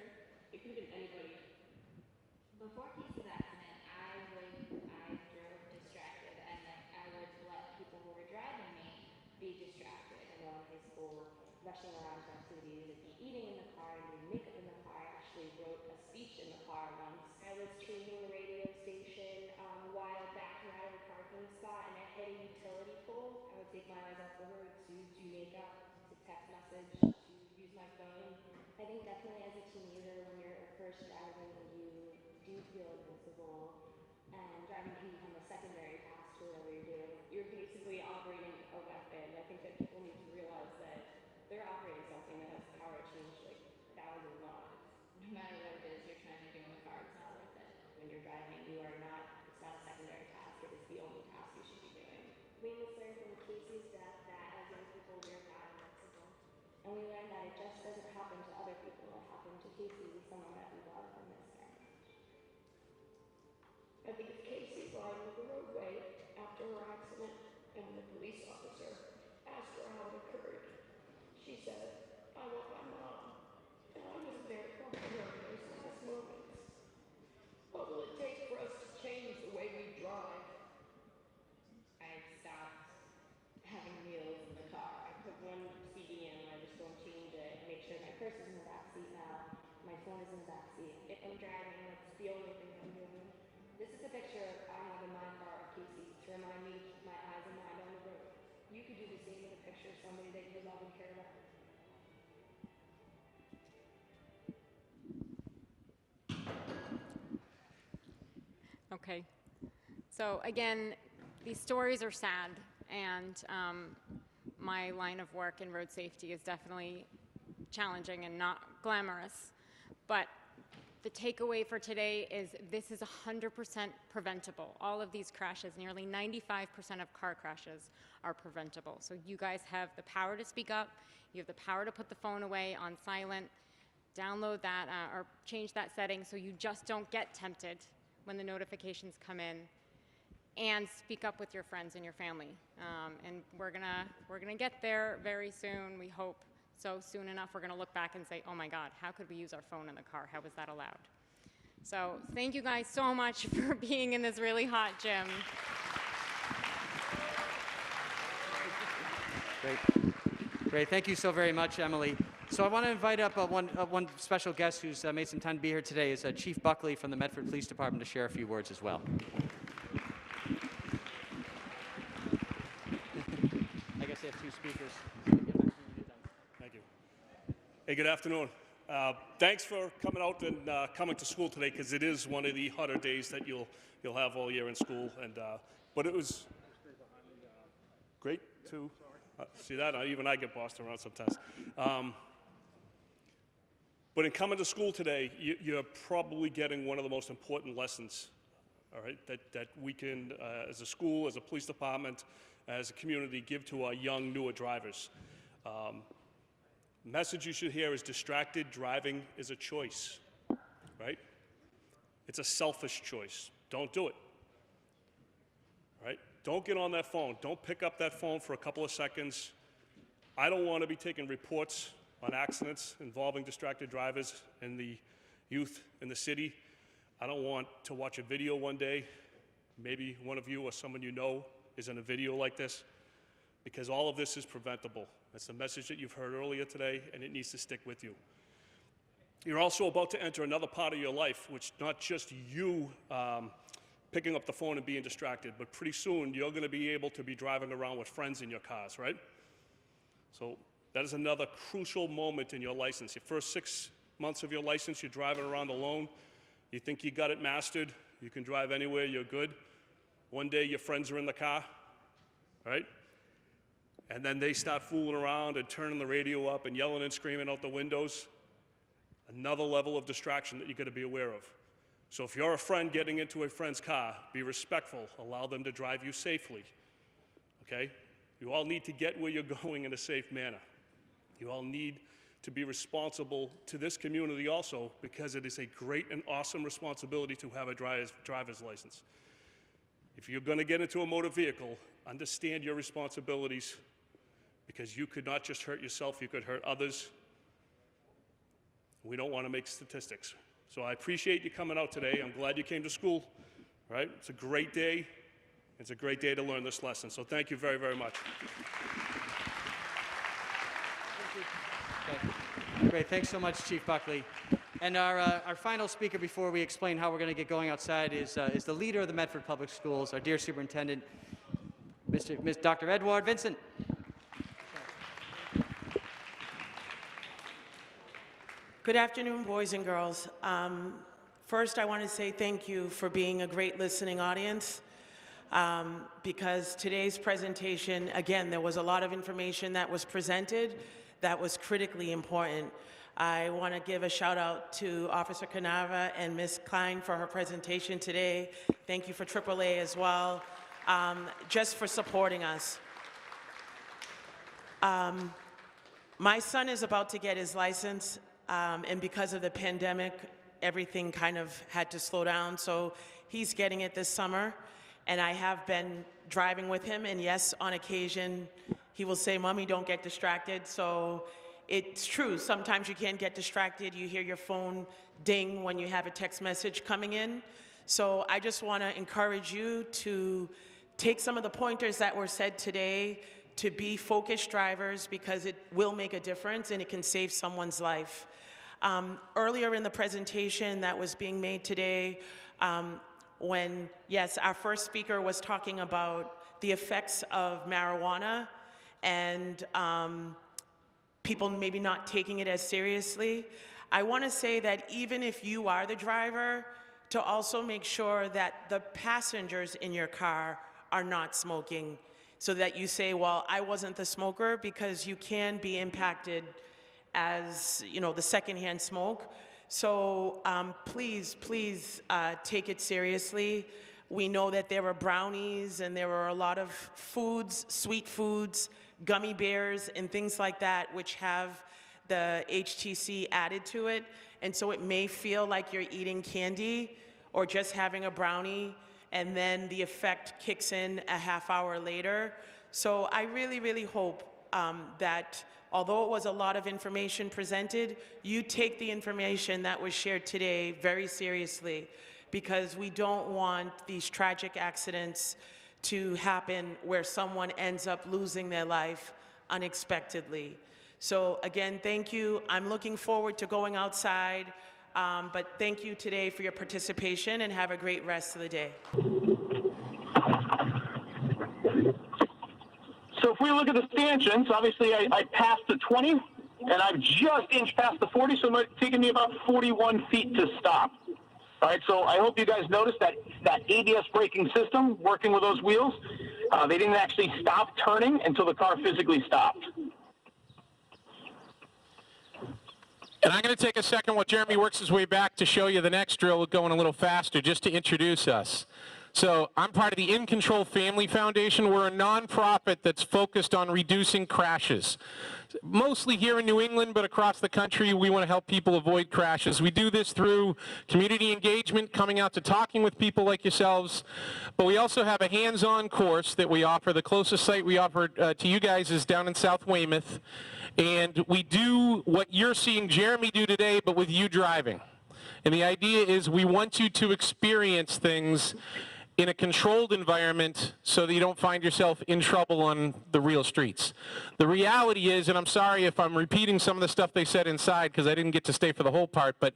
it could have been anybody. Before Casey's accident, I drove distracted, and I would let people who were driving me be distracted. I know in high school, rushing around to activities, I'd be eating in the car, doing makeup in the car. I actually wrote a speech in the car once. I was changing the radio station while backing out of a parking spot, and I hit a utility pole. I would take my eyes off the road to do makeup, to text message, to use my phone. I think definitely as a teenager, when you're first driving, you do feel invincible, and driving can become a secondary task to whatever you're doing. You're basically operating a weapon. I think that people need to realize that they're operating something that has power to change like thousands of lives. No matter what it is you're trying to do in the car, it's not worth it. When you're driving, it's not a secondary task, it is the only task you should be doing. We must learn from Casey's death that as young people we are not invincible. And we learned that it just doesn't happen to other people, it happened to Casey, someone that we love and miss very much. I think of Casey lying in the roadway after her accident, and when the police officer asked her how it occurred, she said, I want my mom. And I was there for her in those last moments. What will it take for us to change the way we drive? I stopped Having meals in the car. I put one CD in and I just don't change it. I make sure my purse is in the back seat now. My phone is in the back seat. If I'm driving, that's the only thing I'm doing. This is a picture I have in my car of Casey to remind me to keep my eyes and mind on the road. You could do the same with a picture of somebody that you love and care about. Okay. So again, these stories are sad, and my line of work in road safety is definitely challenging and not glamorous. But the takeaway for today is this is 100% preventable. All of these crashes, nearly 95% of car crashes are preventable. So you guys have the power to speak up. You have the power to put the phone away on silent, download that or change that setting so you just don't get tempted when the notifications come in, and speak up with your friends and your family. And we're gonna get there very soon, we hope. So soon enough, we're gonna look back and say, oh my God, how could we use our phone in the car? How was that allowed? So thank you guys so much for being in this really hot gym. Great. Thank you so very much, Emily. So I want to invite up one special guest who's made some time to be here today. Is Chief Buckley from the Medford Police Department to share a few words as well. I guess they have two speakers. Thank you. Hey, good afternoon. Thanks for coming out and coming to school today, because it is one of the hotter days that you'll have all year in school. And but it was great to see that. Even I get bossed around sometimes. But in coming to school today, you're probably getting one of the most important lessons, all right, that we can, as a school, as a police department, as a community, give to our young, newer drivers. Message you should hear is distracted driving is a choice, right? It's a selfish choice. Don't do it, right? Don't get on that phone. Don't pick up that phone for a couple of seconds. I don't want to be taking reports on accidents involving distracted drivers and the youth in the city. I don't want to watch a video one day, maybe one of you or someone you know is in a video like this, because all of this is preventable. That's the message that you've heard earlier today, and it needs to stick with you. You're also about to enter another part of your life, which not just you picking up the phone and being distracted, but pretty soon you're going to be able to be driving around with friends in your cars, right? So that is another crucial moment in your license. Your first 6 months of your license, you're driving around alone. You think you got it mastered. You can drive anywhere, you're good. One day your friends are in the car, right? And then they start fooling around and turning the radio up and yelling and screaming out the windows. Another level of distraction that you got to be aware of. So if you're a friend getting into a friend's car, be respectful. Allow them to drive you safely, okay? You all need to get where you're going in a safe manner. You all need to be responsible to this community also, because it is a great and awesome responsibility to have a driver's license. If you're going to get into a motor vehicle, understand your responsibilities, because you could not just hurt yourself, you could hurt others. We don't want to make statistics. So I appreciate you coming out today. I'm glad you came to school, right? It's a great day. It's a great day to learn this lesson. So thank you very, very much. Okay. Great. Thanks so much, Chief Buckley. And our final speaker before we explain how we're going to get going outside is the leader of the Medford Public Schools, our dear superintendent, Dr. Edward Vincent. Good afternoon, boys and girls. First, I want to say thank you for being a great listening audience, because today's presentation, again, there was a lot of information that was presented that was critically important. I want to give a shout out to Officer Canava and Ms. Klein for her presentation today. Thank you for AAA as well, just for supporting us. My son is about to get his license. And because of the pandemic, everything kind of had to slow down. So he's getting it this summer. And I have been driving with him. And yes, on occasion, he will say, "Mommy, don't get distracted." So it's true. Sometimes you can get distracted. You hear your phone ding when you have a text message coming in. So I just want to encourage you to take some of the pointers that were said today to be focused drivers, because it will make a difference and it can save someone's life. Earlier in the presentation that was being made today, when, yes, our first speaker was talking about the effects of marijuana and people maybe not taking it as seriously, I want to say that even if you are the driver, to also make sure that the passengers in your car are not smoking, so that you say, well, I wasn't the smoker, because you can be impacted as, you know, the secondhand smoke. So please take it seriously. We know that there were brownies and there were a lot of foods, sweet foods, gummy bears and things like that, which have the HTC added to it. And so it may feel like you're eating candy or just having a brownie, and then the effect kicks in a half hour later. So I really, really hope that although it was a lot of information presented, you take the information that was shared today very seriously, because we don't want these tragic accidents to happen where someone ends up losing their life unexpectedly. So again, thank you. I'm looking forward to going outside, but thank you today for your participation, and have a great rest of the day. So if we look at the stanchions, obviously I passed the 20, and I've just inched past the 40, so it's taken me about 41 feet to stop. All right, so I hope you guys noticed that ABS braking system working with those wheels, they didn't actually stop turning until the car physically stopped. And I'm going to take a second while Jeremy works his way back to show you the next drill going a little faster, just to introduce us. So I'm part of the In Control Family Foundation. We're a nonprofit that's focused on reducing crashes. Mostly here in New England, but across the country, we want to help people avoid crashes. We do this through community engagement, coming out to talking with people like yourselves, but we also have a hands-on course that we offer. The closest site we offer to you guys is down in South Weymouth, and we do what you're seeing Jeremy do today, but with you driving. And the idea is we want you to experience things in a controlled environment so that you don't find yourself in trouble on the real streets. The reality is, and I'm sorry if I'm repeating some of the stuff they said inside because I didn't get to stay for the whole part, but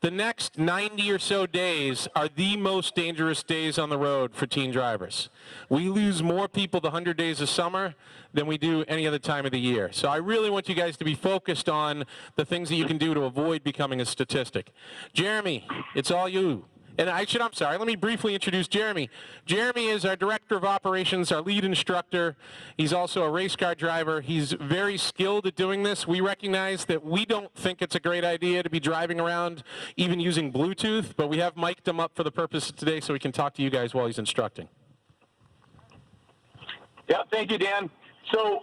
the next 90 or so days are the most dangerous days on the road for teen drivers. We lose more people the 100 days of summer than we do any other time of the year. So I really want you guys to be focused on the things that you can do to avoid becoming a statistic. Jeremy, it's all you. And I'm sorry, let me briefly introduce Jeremy. Jeremy is our Director of Operations, our lead instructor. He's also a race car driver. He's very skilled at doing this. We recognize that we don't think it's a great idea to be driving around even using Bluetooth, but we have mic'd him up for the purpose of today so he can talk to you guys while he's instructing. Yeah, thank you, Dan. So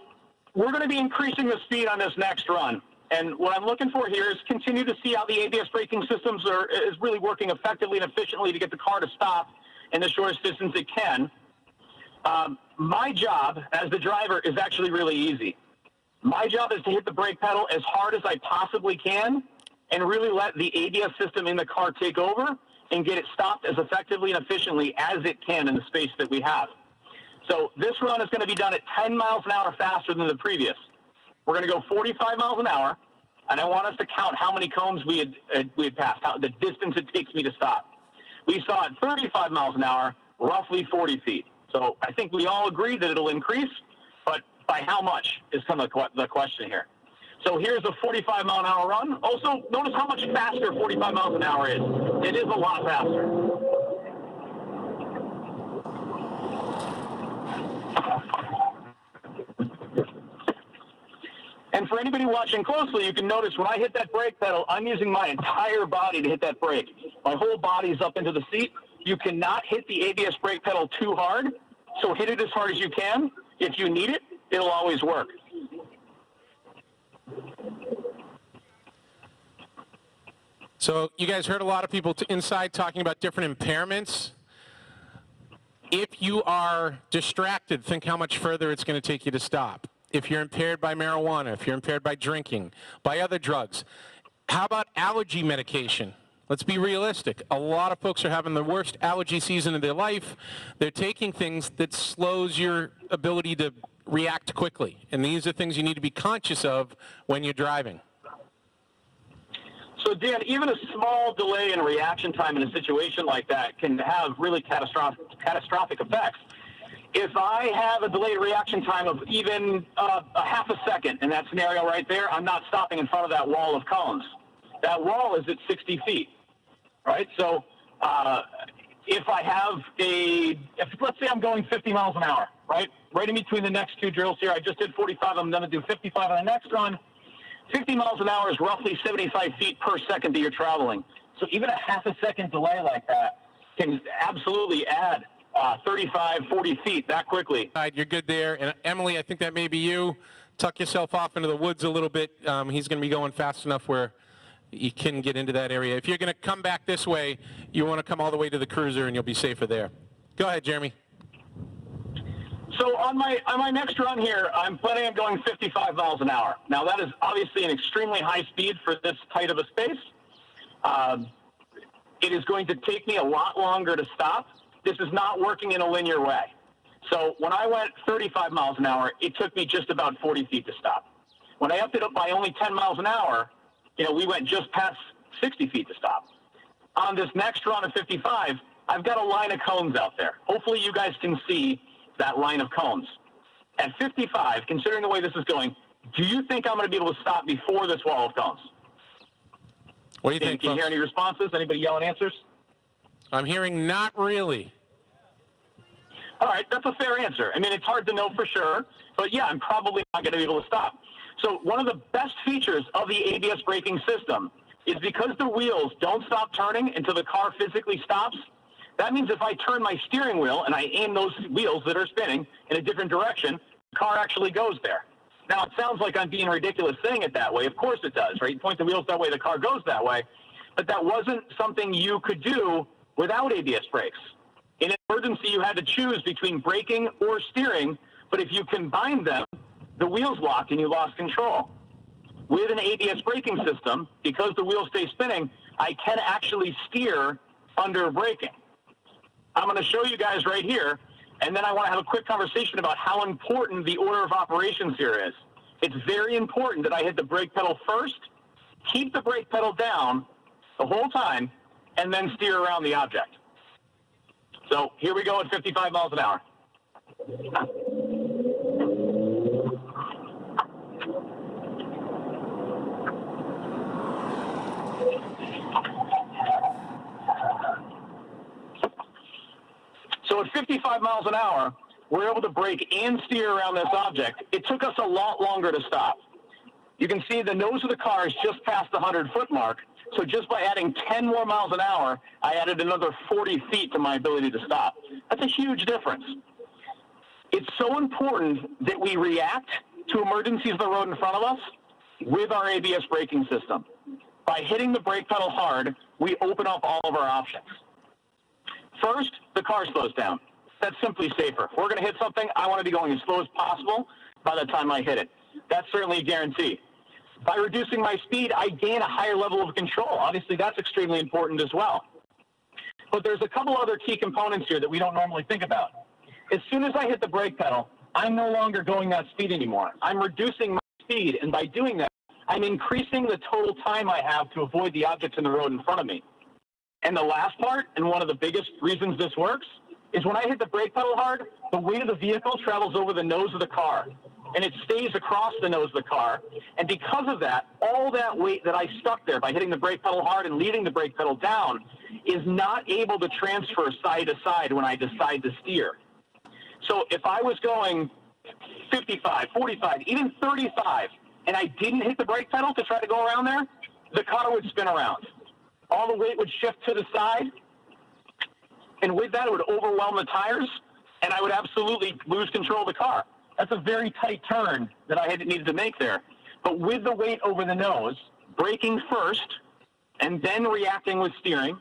we're going to be increasing the speed on this next run. And what I'm looking for here is continue to see how the ABS braking systems is really working effectively and efficiently to get the car to stop in the shortest distance it can. My job as the driver is actually really easy. My job is to hit the brake pedal as hard as I possibly can and really let the ABS system in the car take over and get it stopped as effectively and efficiently as it can in the space that we have. So this run is going to be done at 10 miles an hour faster than the previous. We're going to go 45 miles an hour, and I want us to count how many cones we had passed, the distance it takes me to stop. We saw at 35 miles an hour, roughly 40 feet. So I think we all agree that it'll increase, but by how much is kind of the question here. So here's a 45 mile an hour run. Also, notice how much faster 45 miles an hour is. It is a lot faster. And for anybody watching closely, you can notice when I hit that brake pedal, I'm using my entire body to hit that brake. My whole body's up into the seat. You cannot hit the ABS brake pedal too hard, so hit it as hard as you can. If you need it, it'll always work. So you guys heard a lot of people inside talking about different impairments. If you are distracted, think how much further it's going to take you to stop. If you're impaired by marijuana, if you're impaired by drinking, by other drugs. How about allergy medication? Let's be realistic. A lot of folks are having the worst allergy season of their life. They're taking things that slows your ability to react quickly. And these are things you need to be conscious of when you're driving. So, Dan, even a small delay in reaction time in a situation like that can have really catastrophic effects. If I have a delayed reaction time of even a half a second in that scenario right there, I'm not stopping in front of that wall of cones. That wall is at 60 feet, right? So if I have let's say I'm going 50 miles an hour, right? Right in between the next two drills here, I just did 45, I'm going to do 55 on the next run. 50 miles an hour is roughly 75 feet per second that you're traveling. So even a half a second delay like that can absolutely add 35, 40 feet that quickly. You're good there. And Emily, I think that may be you. Tuck yourself off into the woods a little bit. He's going to be going fast enough where you can get into that area. If you're going to come back this way, you want to come all the way to the cruiser and you'll be safer there. Go ahead, Jeremy. So on my next run here, I'm planning on going 55 miles an hour. Now that is obviously an extremely high speed for this tight of a space. It is going to take me a lot longer to stop. This is not working in a linear way. So when I went 35 miles an hour, it took me just about 40 feet to stop. When I upped it up by only 10 miles an hour, we went just past 60 feet to stop. On this next run of 55, I've got a line of cones out there. Hopefully you guys can see that line of cones. At 55, considering the way this is going, do you think I'm going to be able to stop before this wall of cones? What do you think, Can you hear any responses? Anybody yelling answers? I'm hearing not really. All right, that's a fair answer. I mean, it's hard to know for sure, but yeah, I'm probably not going to be able to stop. So one of the best features of the ABS braking system is because the wheels don't stop turning until the car physically stops. That means if I turn my steering wheel and I aim those wheels that are spinning in a different direction, the car actually goes there. Now, it sounds like I'm being ridiculous saying it that way. Of course it does, right? You point the wheels that way, the car goes that way. But that wasn't something you could do without ABS brakes. In an emergency, you had to choose between braking or steering, but if you combined them, the wheels locked and you lost control. With an ABS braking system, because the wheels stay spinning, I can actually steer under braking. I'm going to show you guys right here, and then I want to have a quick conversation about how important the order of operations here is. It's very important that I hit the brake pedal first, keep the brake pedal down the whole time, and then steer around the object. So here we go at 55 miles an hour. So at 55 miles an hour, we're able to brake and steer around this object. It took us a lot longer to stop. You can see the nose of the car is just past the 100-foot mark. So just by adding 10 more miles an hour, I added another 40 feet to my ability to stop. That's a huge difference. It's so important that we react to emergencies on the road in front of us with our ABS braking system. By hitting the brake pedal hard, we open up all of our options. First, the car slows down. That's simply safer. If we're going to hit something, I want to be going as slow as possible by the time I hit it. That's certainly a guarantee. By reducing my speed, I gain a higher level of control. Obviously, that's extremely important as well. But there's a couple other key components here that we don't normally think about. As soon as I hit the brake pedal, I'm no longer going that speed anymore. I'm reducing my speed, and by doing that, I'm increasing the total time I have to avoid the objects in the road in front of me. And the last part, and one of the biggest reasons this works, is when I hit the brake pedal hard, the weight of the vehicle travels over the nose of the car, and it stays across the nose of the car. And because of that, all that weight that I stuck there by hitting the brake pedal hard and leaving the brake pedal down is not able to transfer side to side when I decide to steer. So if I was going 55, 45, even 35, and I didn't hit the brake pedal to try to go around there, the car would spin around. All the weight would shift to the side, and with that, it would overwhelm the tires, and I would absolutely lose control of the car. That's a very tight turn that I needed to make there. But with the weight over the nose, braking first, and then reacting with steering,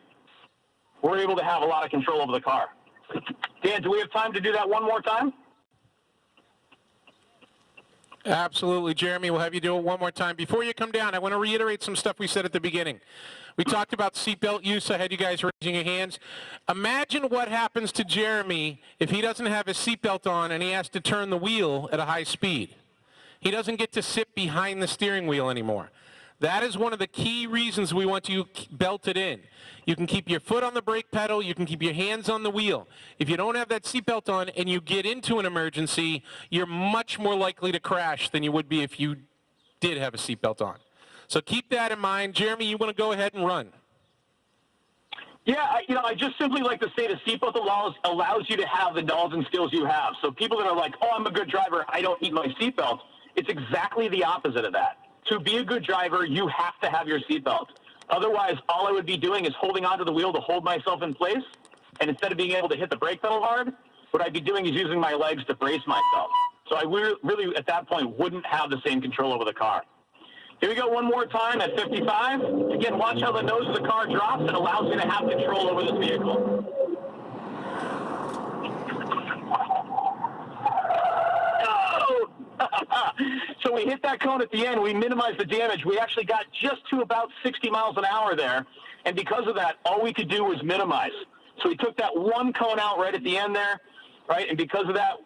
we're able to have a lot of control over the car. Dan, do we have time to do that one more time? Absolutely, Jeremy. We'll have you do it one more time. Before you come down, I want to reiterate some stuff we said at the beginning. We talked about seatbelt use. I had you guys raising your hands. Imagine what happens to Jeremy if he doesn't have his seatbelt on and he has to turn the wheel at a high speed. He doesn't get to sit behind the steering wheel anymore. That is one of the key reasons we want you belted in. You can keep your foot on the brake pedal, you can keep your hands on the wheel. If you don't have that seatbelt on and you get into an emergency, you're much more likely to crash than you would be if you did have a seatbelt on. So keep that in mind. Jeremy, you want to go ahead and run? Yeah, I just simply like to say the seatbelt allows you to have the knowledge and skills you have. So people that are like, oh, I'm a good driver, I don't need my seatbelt, it's exactly the opposite of that. To be a good driver, you have to have your seatbelt. Otherwise, all I would be doing is holding onto the wheel to hold myself in place, and instead of being able to hit the brake pedal hard, what I'd be doing is using my legs to brace myself. So I really, at that point, wouldn't have the same control over the car. Here we go one more time at 55. Again, watch how the nose of the car drops. It allows you to have control over this vehicle. So we hit that cone at the end. We minimized the damage. We actually got just to about 60 miles an hour there. And because of that, all we could do was minimize. So we took that one cone out right at the end there, right? And because of that,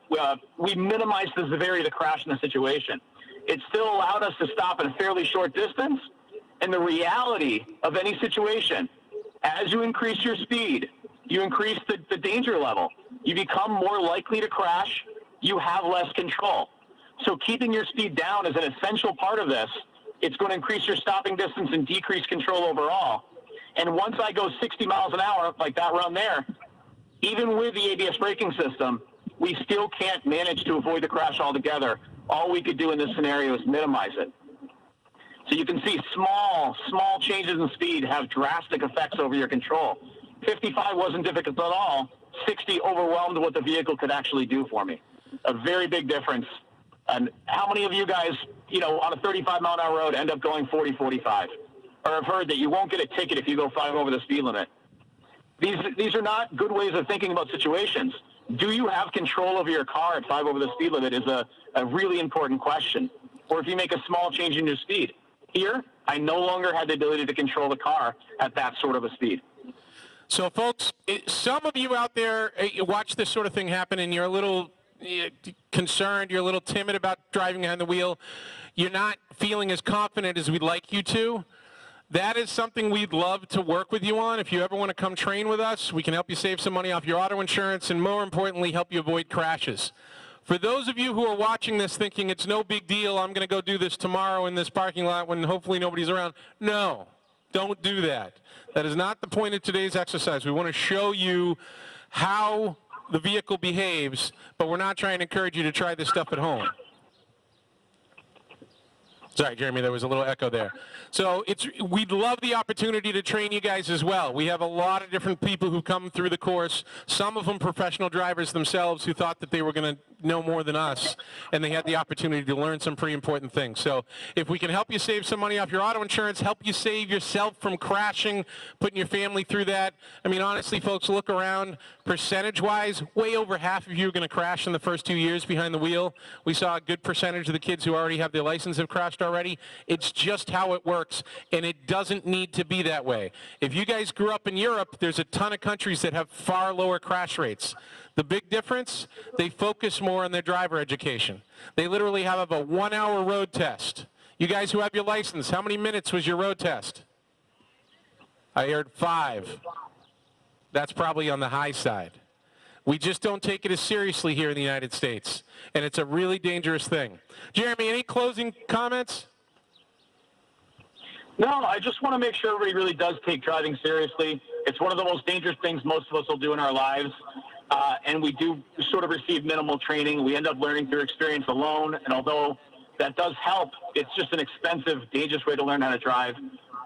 we minimized the severity of the crash in the situation. It still allowed us to stop in a fairly short distance. And the reality of any situation, as you increase your speed, you increase the danger level. You become more likely to crash. You have less control. So keeping your speed down is an essential part of this. It's going to increase your stopping distance and decrease control overall. And once I go 60 miles an hour, like that run there, even with the ABS braking system, we still can't manage to avoid the crash altogether. All we could do in this scenario is minimize it. So you can see small changes in speed have drastic effects over your control. 55 wasn't difficult at all. 60 overwhelmed what the vehicle could actually do for me. A very big difference. And how many of you guys, on a 35-mile-an-hour road end up going 40, 45? Or have heard that you won't get a ticket if you go 5 over the speed limit? These are not good ways of thinking about situations. Do you have control over your car at 5 over the speed limit is a really important question. Or if you make a small change in your speed. Here, I no longer had the ability to control the car at that sort of a speed. So, folks, some of you out there watch this sort of thing happen and you're a little concerned, you're a little timid about driving behind the wheel, you're not feeling as confident as we'd like you to. That is something we'd love to work with you on. If you ever want to come train with us, we can help you save some money off your auto insurance and, more importantly, help you avoid crashes. For those of you who are watching this thinking it's no big deal, I'm going to go do this tomorrow in this parking lot when hopefully nobody's around, no, don't do that. That is not the point of today's exercise. We want to show you how the vehicle behaves, but we're not trying to encourage you to try this stuff at home. Sorry, Jeremy, there was a little echo there. So we'd love the opportunity to train you guys as well. We have a lot of different people who come through the course, some of them professional drivers themselves who thought that they were going to know more than us, and they had the opportunity to learn some pretty important things. So if we can help you save some money off your auto insurance, help you save yourself from crashing, putting your family through that. I mean, honestly, folks, look around. Percentage-wise, way over half of you are going to crash in the first 2 years behind the wheel. We saw a good percentage of the kids who already have their license have crashed already. It's just how it works, and it doesn't need to be that way. If you guys grew up in Europe, there's a ton of countries that have far lower crash rates. The big difference, they focus more on their driver education. They literally have a 1-hour road test. You guys who have your license, how many minutes was your road test? I heard 5. That's probably on the high side. We just don't take it as seriously here in the United States, and it's a really dangerous thing. Jeremy, any closing comments? No, I just want to make sure everybody really does take driving seriously. It's one of the most dangerous things most of us will do in our lives, and we do sort of receive minimal training. We end up learning through experience alone, and although that does help, it's just an expensive, dangerous way to learn how to drive.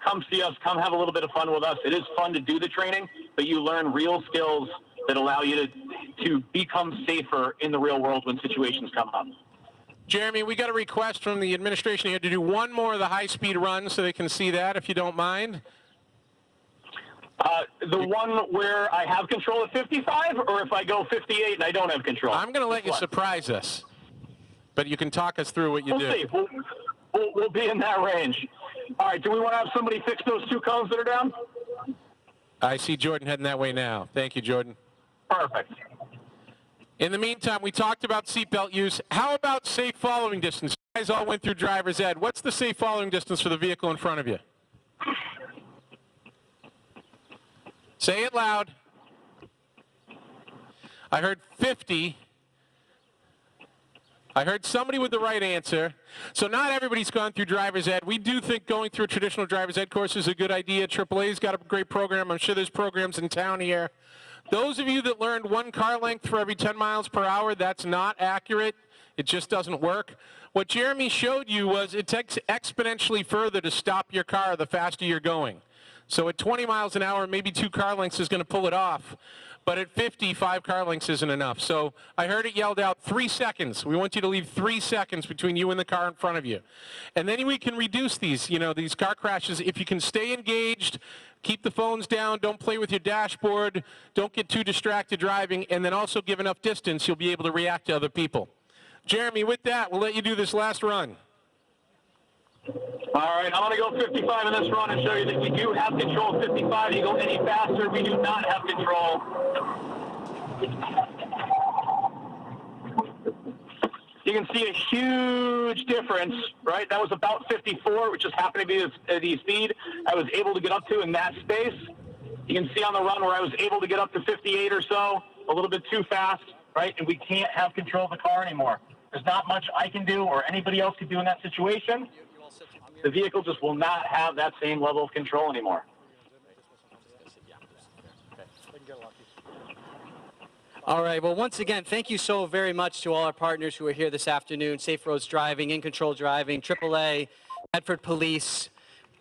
Come see us. Come have a little bit of fun with us. It is fun to do the training, but you learn real skills that allow you to become safer in the real world when situations come up. Jeremy, we got a request from the administration here to do one more of the high-speed runs so they can see that, if you don't mind. The one where I have control at 55, or if I go 58 and I don't have control? I'm going to let you surprise us, but you can talk us through what you do. We'll see. We'll be in that range. All right, do we want to have somebody fix those 2 cones that are down? I see Jordan heading that way now. Thank you, Jordan. Perfect. In the meantime, we talked about seatbelt use. How about safe following distance? guys all went through driver's ed. What's the safe following distance for the vehicle in front of you? Say it loud. I heard 50. I heard somebody with the right answer. So not everybody's gone through driver's ed. We do think going through a traditional driver's ed course is a good idea. AAA's got a great program. I'm sure there's programs in town here. Those of you that learned 1 car length for every 10 miles per hour, that's not accurate. It just doesn't work. What Jeremy showed you was it takes exponentially further to stop your car the faster you're going. So at 20 miles an hour, maybe 2 car lengths is going to pull it off. But at 50, 5 car lengths isn't enough. So I heard it yelled out, 3 seconds. We want you to leave 3 seconds between you and the car in front of you. And then we can reduce these, these car crashes. If you can stay engaged, keep the phones down, don't play with your dashboard, don't get too distracted driving, and then also give enough distance, you'll be able to react to other people. Jeremy, with that, we'll let you do this last run. All right, I'm going to go 55 in this run and show you that we do have control of 55. You go any faster, we do not have control. You can see a huge difference, right? That was about 54, which just happened to be the speed I was able to get up to in that space. You can see on the run where I was able to get up to 58 or so, a little bit too fast, right? And we can't have control of the car anymore. There's not much I can do or anybody else can do in that situation. The vehicle just will not have that same level of control anymore. All right, well, once again, thank you so very much to all our partners who are here this afternoon, Safe Roads Driving, In Control Driving, AAA, Medford Police.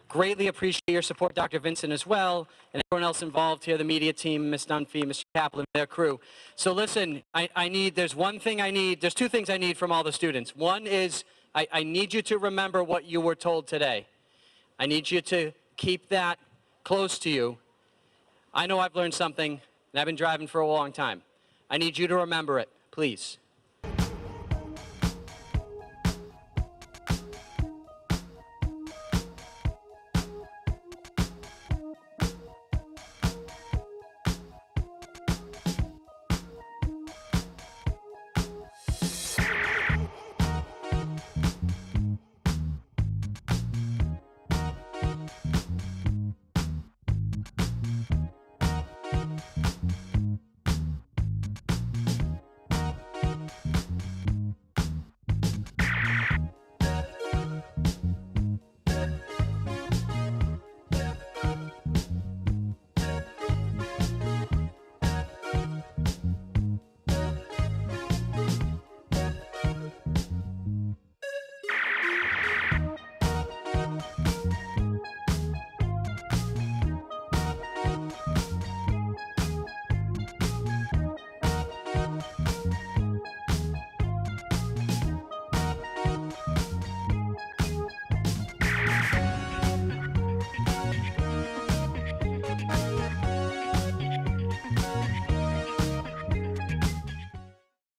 Greatly appreciate your support, Dr. Vincent, as well, and everyone else involved here, the media team, Ms. Dunphy, Mr. Kaplan, their crew. So listen, there's 2 things I need from all the students. One is, I need you to remember what you were told today. I need you to keep that close to you. I know I've learned something, and I've been driving for a long time. I need you to remember it, please.